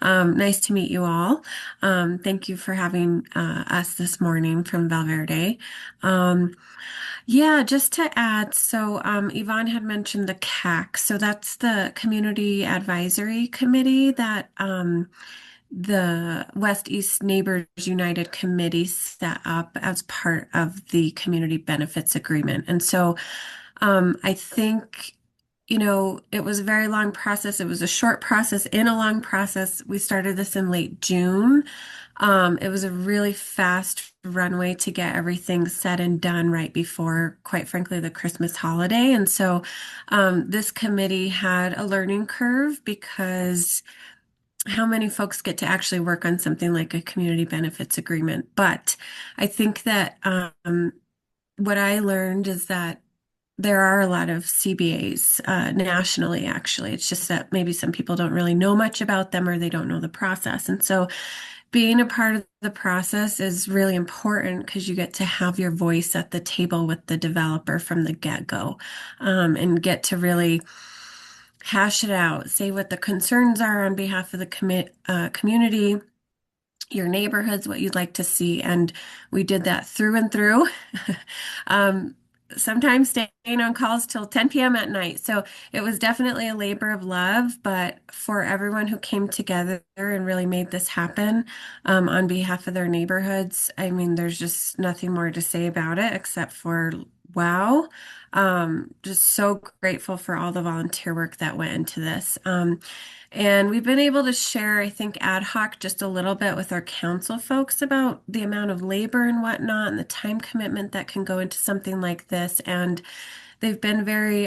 nice to meet you all. Thank you for having us this morning from Valverde. Yeah, just to add, Yvonne had mentioned the CAC. So that's the Community Advisory Committee that the West East Neighbors United Committee set up as part of the Community Benefits Agreement. And so I think, it was a very long process. It was a short process in a long process. We started this in late June. It was a really fast runway to get everything said and done right before, quite frankly, the Christmas holiday. And so this committee had a learning curve because how many folks get to actually work on something like a community benefits agreement? But I think that what I learned is that there are a lot of CBAs nationally, actually. It's just that maybe some people don't really know much about them or they don't know the process. And so being a part of the process is really important because you get to have your voice at the table with the developer from the get-go, and get to really hash it out, say what the concerns are on behalf of the community, your neighborhoods, what you'd like to see. And we did that through and through. Sometimes staying on calls till 10 p.m. at night. So it was definitely a labor of love, but for everyone who came together and really made this happen on behalf of their neighborhoods, I mean, there's just nothing more to say about it except for wow. Just so grateful for all the volunteer work that went into this. And we've been able to share, I think, ad hoc just a little bit with our council folks about the amount of labor and whatnot and the time commitment that can go into something like this. And they've been very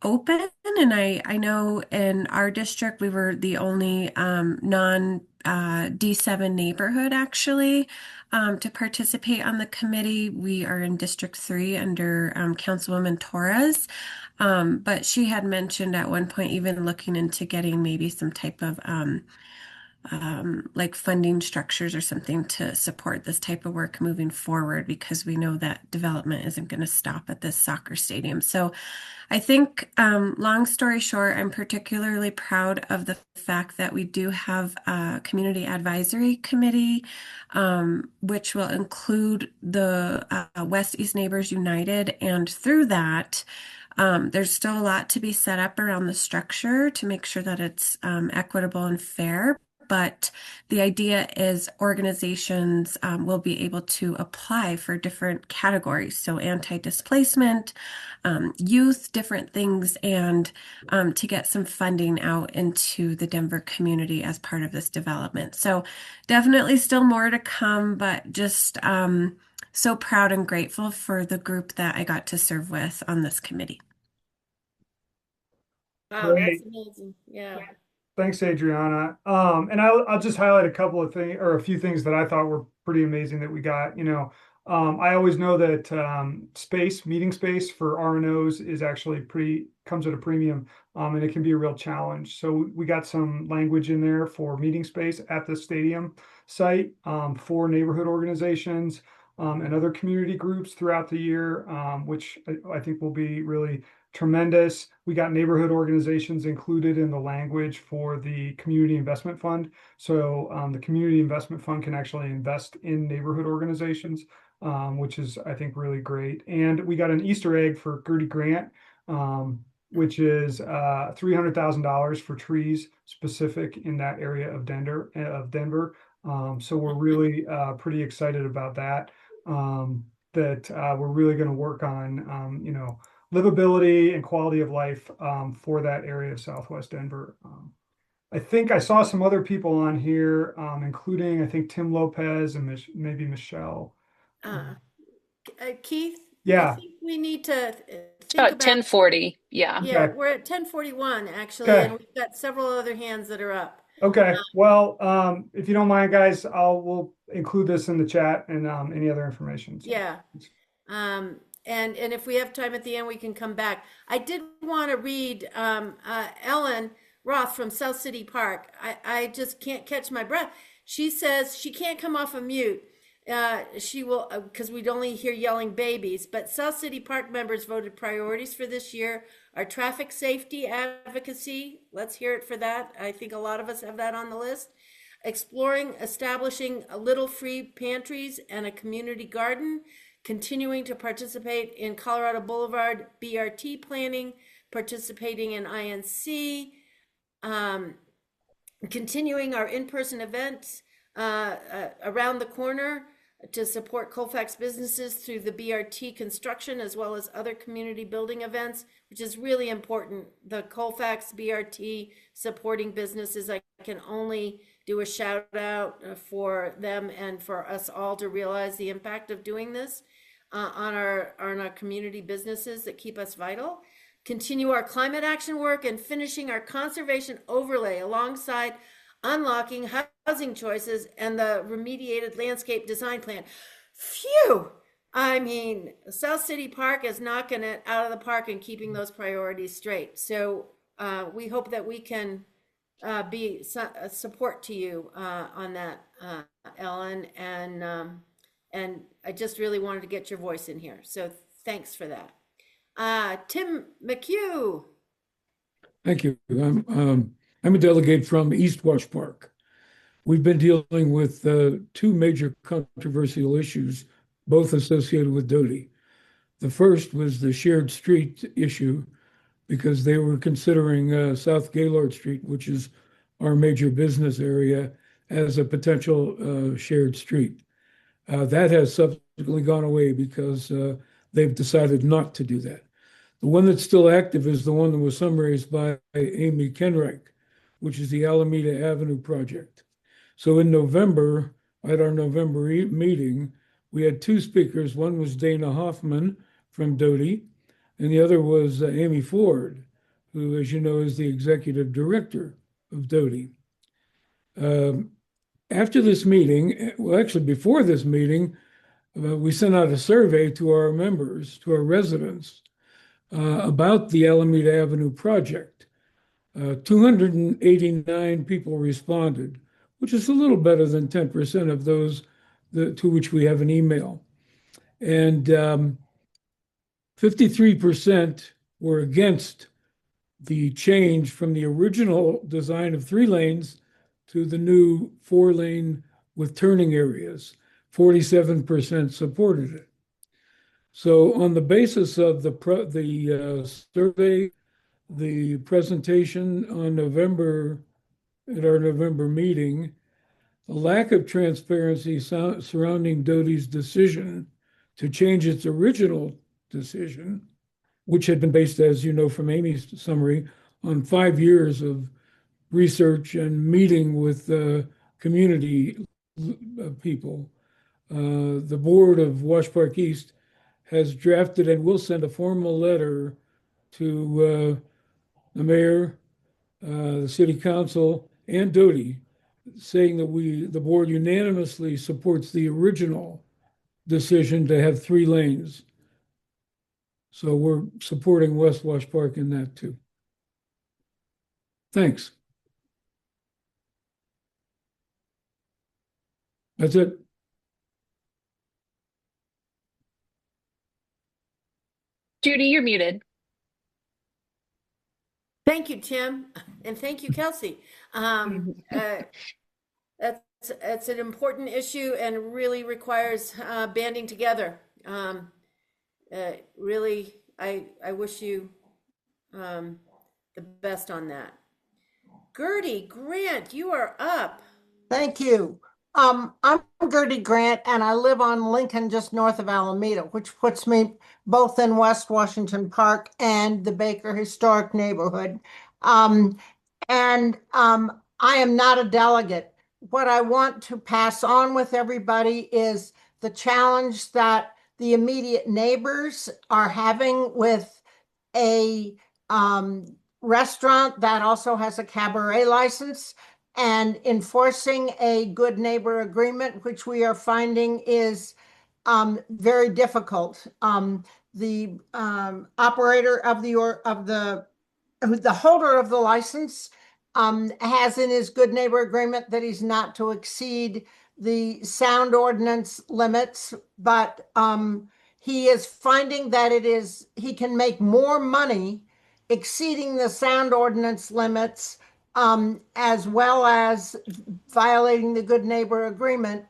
open. And I know in our district, we were the only non D7 neighborhood actually to participate on the committee. We are in District 3 under Councilwoman Torres. But she had mentioned at one point even looking into getting maybe some type of like funding structures or something to support this type of work moving forward, because we know that development isn't going to stop at this soccer stadium. So I think, long story short, I'm particularly proud of the fact that we do have a community advisory committee, which will include the West East Neighbors United. And through that, there's still a lot to be set up around the structure to make sure that it's equitable and fair. But the idea is organizations will be able to apply for different categories. So anti-displacement, youth, different things, and to get some funding out into the Denver community as part of this development. So definitely still more to come, but just so proud and grateful for the group that I got to serve with on this committee. Wow, that's Great. amazing. Yeah. Thanks, Adriana. And I'll just highlight a couple of things or a few things that I thought were pretty amazing that we got. I always know that meeting space for RNOs is actually comes at a premium, and it can be a real challenge. So we got some language in there for meeting space at the stadium site for neighborhood organizations and other community groups throughout the year, which I think will be really tremendous. We got neighborhood organizations included in the language for the community investment fund. So the community investment fund can actually invest in neighborhood organizations, which is, I think, really great. And we got an Easter egg for Gertie Grant, which is $300,000 for trees specific in that area of Denver. So we're really pretty excited about that. That we're really going to work on, livability and quality of life for that area of Southwest Denver. I think I saw some other people on here, including I think Tim Lopez and maybe Michelle. Keith, I Yeah. think we need to think About about 10:40. Yeah. Yeah, Okay. we're at 10:41 actually, Okay. and we've got several other hands that are up. Okay. Well, if you don't mind, guys, we'll include this in the chat and any other information. So. Yeah. And if we have time at the end, we can come back. I did want to read Ellen Roth from South City Park. I just can't catch my breath. She says she can't come off of mute. She will, because we'd only hear yelling babies. But South City Park members voted priorities for this year are traffic safety advocacy. Let's hear it for that. I think a lot of us have that on the list. Establishing little free pantries and a community garden, continuing to participate in Colorado Boulevard BRT planning, participating in INC, continuing our in-person events around the corner to support Colfax businesses through the BRT construction as well as other community building events, which is really important. The Colfax BRT supporting businesses, I can only do a shout out for them and for us all to realize the impact of doing this on our community businesses that keep us vital. Continue our climate action work and finishing our conservation overlay alongside unlocking housing choices and the remediated landscape design plan. Phew! I mean, South City Park is knocking it out of the park and keeping those priorities straight. So we hope that we can be a support to you on that, Ellen. And I just really wanted to get your voice in here. So thanks for that. Tim McHugh. Thank you. I'm a delegate from East Wash Park. We've been dealing with two major controversial issues, both associated with Doty. The first was the shared street issue, because they were considering South Gaylord Street, which is our major business area, as a potential shared street. That has subsequently gone away because they've decided not to do that. The one that's still active is the one that was summarized by Amy Kenrick, which is the Alameda Avenue project. So in November, at our November meeting, we had two speakers. One was Dana Hoffman from Doty, and the other was Amy Ford, who, as you know, is the executive director of Doty. After this meeting, well, actually before this meeting, we sent out a survey to our members, to our residents, about the Alameda Avenue project. 289 people responded, which is a little better than 10% of those to which we have an email. And 53% were against the change from the original design of 3 lanes to the new 4-lane with turning areas. 47% supported it. So on the basis of the survey, the presentation on at our November meeting, a lack of transparency surrounding Doty's decision to change its original decision, which had been based, as you know from Amy's summary, on 5 years of research and meeting with community people. The board of Wash Park East has drafted and will send a formal letter to the mayor, the city council, and Doty, saying that the board unanimously supports the original decision to have 3 lanes. So we're supporting West Wash Park in that too. Thanks. That's it. Judy, you're muted. Thank you, Tim, and thank you, Kelsey. That's an important issue and really requires banding together. Really, I wish you the best on that. Gertie Grant, you are up. Thank you. I'm Gertie Grant, and I live on Lincoln, just north of Alameda, which puts me both in West Washington Park and the Baker Historic Neighborhood. I am not a delegate. What I want to pass on with everybody is the challenge that the immediate neighbors are having with a restaurant that also has a cabaret license, and enforcing a good neighbor agreement, which we are finding is very difficult. The operator of the holder of the license has in his good neighbor agreement that he's not to exceed the sound ordinance limits, but he is finding that he can make more money exceeding the sound ordinance limits, as well as violating the good neighbor agreement,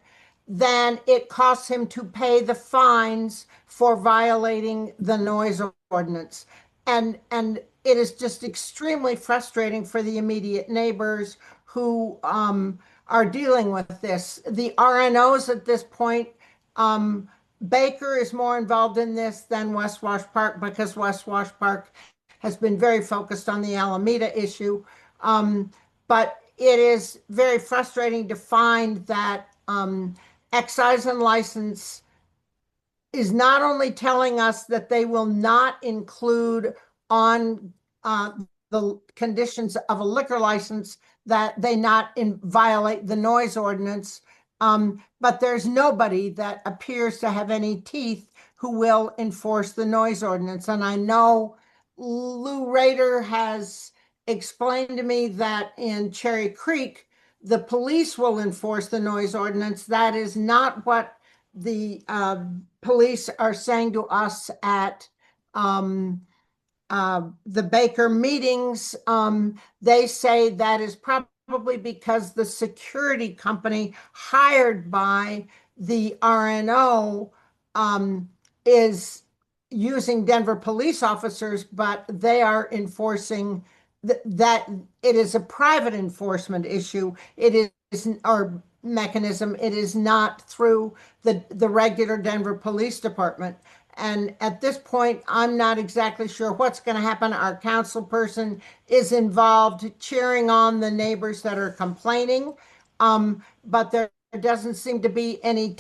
than it costs him to pay the fines for violating the noise ordinance. And it is just extremely frustrating for the immediate neighbors who are dealing with this. The RNOs at this point, Baker is more involved in this than West Wash Park, because West Wash Park has been very focused on the Alameda issue. But it is very frustrating to find that excise and license is not only telling us that they will not include on the conditions of a liquor license that they not violate the noise ordinance, but there's nobody that appears to have any teeth who will enforce the noise ordinance. And I know Lou Rader has explained to me that in Cherry Creek, the police will enforce the noise ordinance. That is not what the police are saying to us at the Baker meetings. They say that is probably because the security company hired by the RNO is using Denver police officers, but they are enforcing that it is a private enforcement issue. It is our mechanism. It is not through the regular Denver Police Department. And at this point, I'm not exactly sure what's going to happen. Our council person is involved cheering on the neighbors that are complaining, but there doesn't seem to be any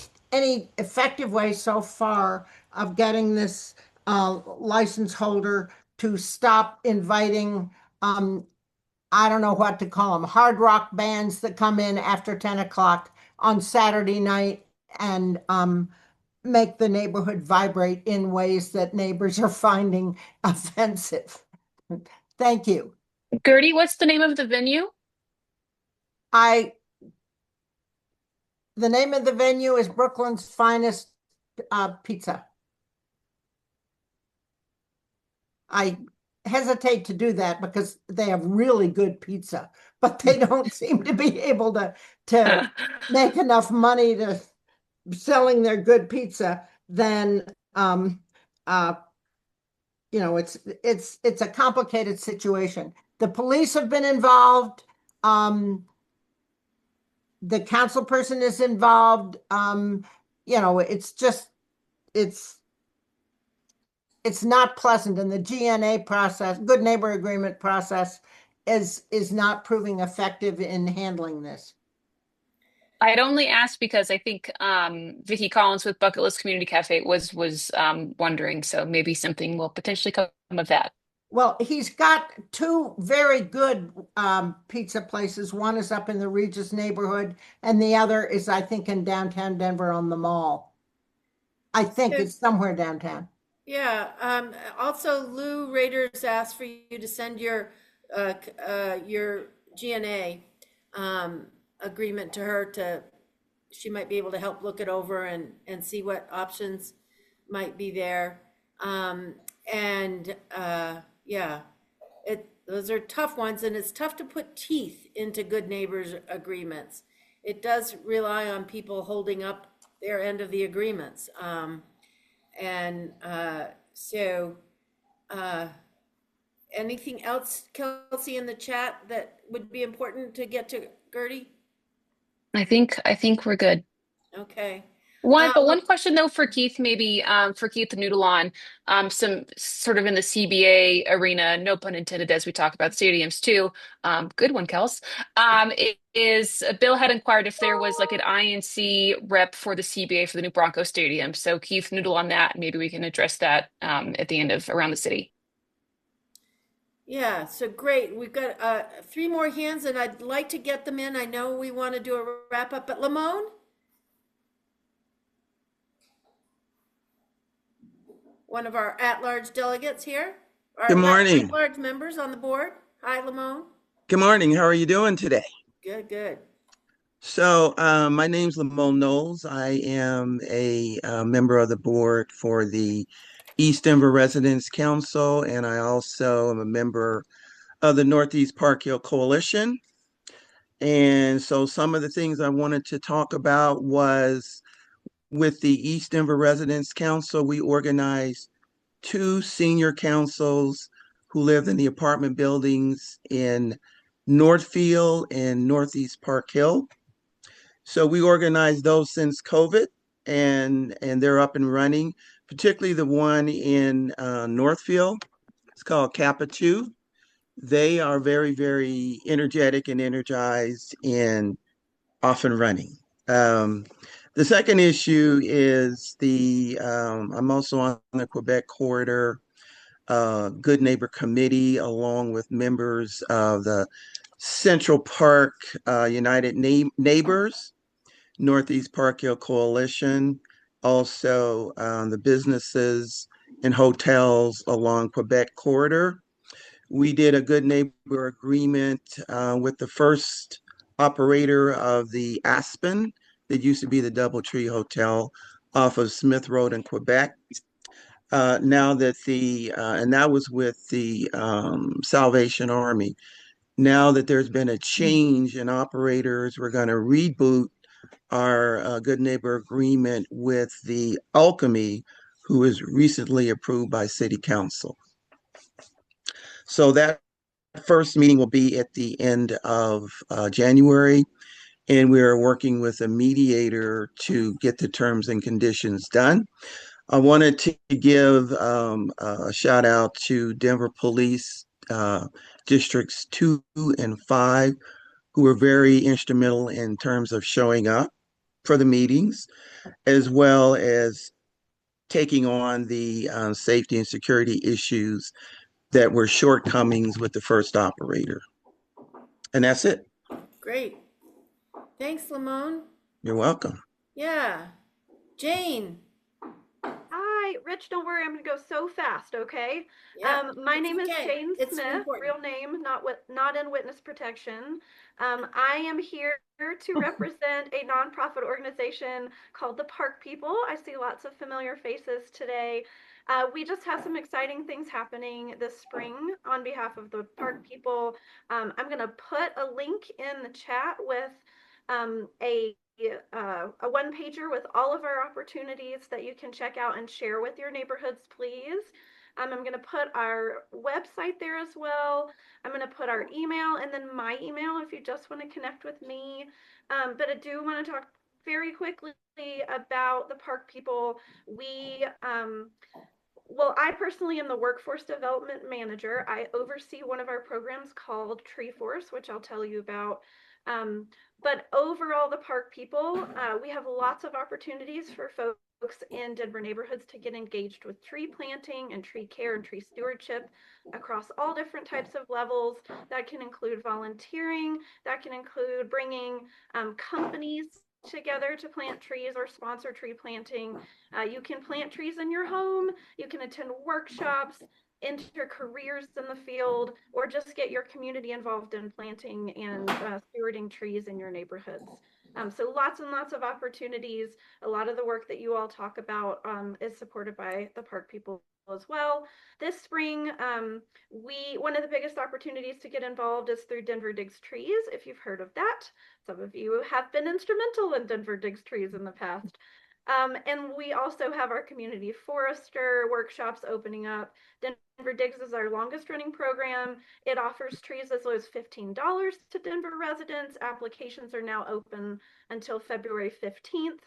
effective way so far of getting this license holder to stop inviting, I don't know what to call them, hard rock bands that come in after 10 o'clock on Saturday night and make the neighborhood vibrate in ways that neighbors are finding offensive. Thank you. Gertie, what's the name of the venue? I the name of the venue is Brooklyn's Finest Pizza. I hesitate to do that because they have really good pizza, but they don't seem to be able to make enough money to selling their good pizza. Then it's a complicated situation. The police have been involved. The council person is involved. It's not pleasant, and the GNA process, good neighbor agreement process, is not proving effective in handling this. I'd only asked because I think Vicky Collins with Bucket List Community Cafe was wondering, so maybe something will potentially come of that. Well, he's got two very good pizza places. One is up in the Regis neighborhood, and the other is, I think, in downtown Denver on the mall. I think it's somewhere downtown. Yeah. Also, Lou Raiders asked for you to send your GNA agreement to her. She might be able to help look it over and see what options might be there. Yeah, those are tough ones, and it's tough to put teeth into good neighbors agreements. It does rely on people holding up their end of the agreements. Anything else, Kelsey, in the chat that would be important to get to Gertie? I think we're good. Okay. One question though for Keith, maybe for Keith Noodleon, some sort of in the CBA arena, no pun intended, as we talk about stadiums too. Good one, Kels. Bill had inquired if there was like an INC rep for the CBA for the new Bronco Stadium. So Keith, noodle on that. Maybe we can address that at the end of Around the City. Yeah, so great. We've got 3 more hands, and I'd like to get them in. I know we want to do a wrap up, but Lamone? One of our at-large delegates here. Good morning. At-large members on the board. Hi, Lamone. Good morning. How are you doing today? Good. So my name's Lamone Knowles. I am a member of the board for the East Denver Residents Council, and I also am a member of the Northeast Park Hill Coalition. And so some of the things I wanted to talk about was with the East Denver Residents Council, we organized 2 senior councils who lived in the apartment buildings in Northfield and Northeast Park Hill. So we organized those since COVID, and they're up and running, particularly the one in Northfield. It's called Kappa 2. They are very, very energetic and energized and off and running. The second issue is I'm also on the Quebec Corridor Good Neighbor Committee, along with members of the Central Park United Neighbors, Northeast Park Hill Coalition, also the businesses and hotels along Quebec Corridor. We did a good neighbor agreement with the first operator of the Aspen that used to be the Doubletree Hotel off of Smith Road in Quebec. Now that and that was with the Salvation Army. Now that there's been a change in operators, we're going to reboot our good neighbor agreement with the Alchemy, who was recently approved by City Council. So that first meeting will be at the end of January, and we are working with a mediator to get the terms and conditions done. I wanted to give a shout out to Denver Police Districts 2 and 5, who were very instrumental in terms of showing up for the meetings, as well as taking on the safety and security issues that were shortcomings with the first operator. And that's it. Great. Thanks, Lamone. You're welcome. Yeah. Jane. Hi, Rich, don't worry, I'm going to go so fast, okay? Yeah, My name is okay. Jane It's Smith, important. real name, not in witness protection. I am here to represent a nonprofit organization called the Park People. I see lots of familiar faces today. We just have some exciting things happening this spring on behalf of the Park People. I'm going to put a link in the chat with a one pager with all of our opportunities that you can check out and share with your neighborhoods, please. I'm going to put our website there as well. I'm going to put our email and then my email if you just want to connect with me. But I do want to talk very quickly about the Park People. Well, I personally am the workforce development manager. I oversee one of our programs called Tree Force, which I'll tell you about. But overall, the Park People, we have lots of opportunities for folks in Denver neighborhoods to get engaged with tree planting and tree care and tree stewardship across all different types of levels. That can include volunteering, that can include bringing companies together to plant trees or sponsor tree planting. You can plant trees in your home, you can attend workshops, enter careers in the field, or just get your community involved in planting and stewarding trees in your neighborhoods. So lots and lots of opportunities. A lot of the work that you all talk about is supported by the Park People as well. This spring, one of the biggest opportunities to get involved is through Denver Digs Trees, if you've heard of that. Some of you have been instrumental in Denver Digs Trees in the past. And we also have our community forester workshops opening up. Denver Digs is our longest running program. It offers trees as low as $15 to Denver residents. Applications are now open until February 15th.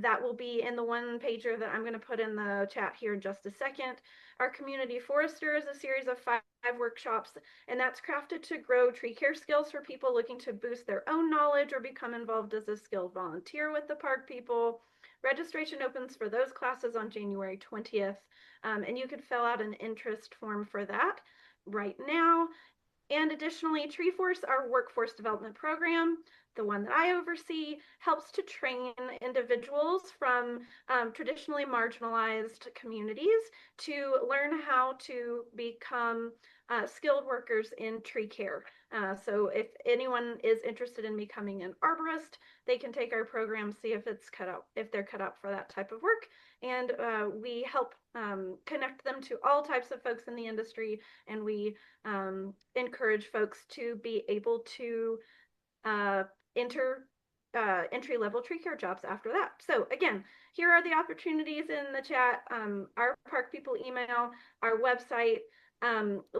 That will be in the one pager that I'm going to put in the chat here in just a second. Our community forester is a series of 5 workshops, and that's crafted to grow tree care skills for people looking to boost their own knowledge or become involved as a skilled volunteer with the Park People. Registration opens for those classes on January 20th, and you could fill out an interest form for that right now. And additionally, Tree Force, our workforce development program, the one that I oversee, helps to train individuals from traditionally marginalized communities to learn how to become skilled workers in tree care. So if anyone is interested in becoming an arborist, they can take our program, see if they're cut out for that type of work. And we help connect them to all types of folks in the industry, and we encourage folks to be able to enter entry-level tree care jobs after that. So again, here are the opportunities in the chat, our Park People email, our website,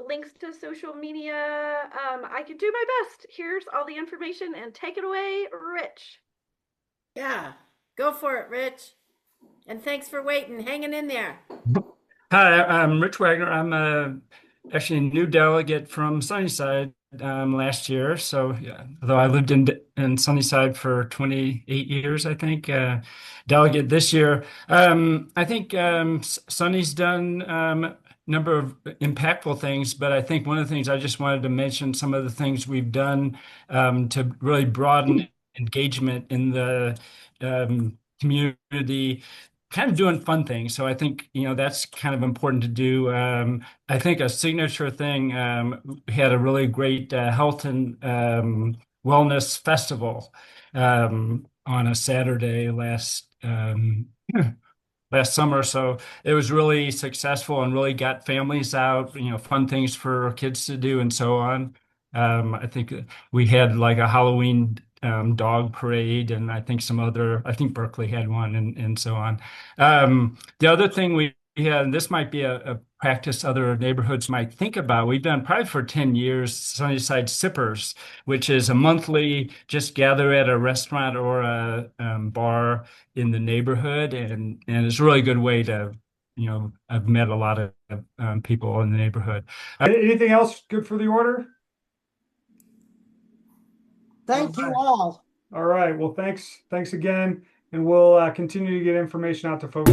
links to social media. I can do my best. Here's all the information, and take it away, Rich. Yeah, go for it, Rich. And thanks for waiting, hanging in there. Hi, I'm Rich Wagner. I'm actually a new delegate from Sunnyside last year. So, yeah, although I lived in Sunnyside for 28 years, I think, delegate this year. I think Sunny's done a number of impactful things, but I think one of the things I just wanted to mention some of the things we've done to really broaden engagement in the community, kind of doing fun things. So I think, that's kind of important to do. I think a signature thing, we had a really great health and wellness festival on a Saturday last summer. So it was really successful and really got families out, fun things for kids to do and so on. I think we had like a Halloween dog parade, and I think I think Berkeley had one and so on. The other thing we had, and this might be a practice other neighborhoods might think about, we've done probably for 10 years, Sunnyside Sippers, which is a monthly, just gather at a restaurant or a bar in the neighborhood. And it's a really good way to, I've met a lot of people in the neighborhood. Anything else good for the order? Thank you all. All right. Well, thanks again. And we'll continue to get information out to folks.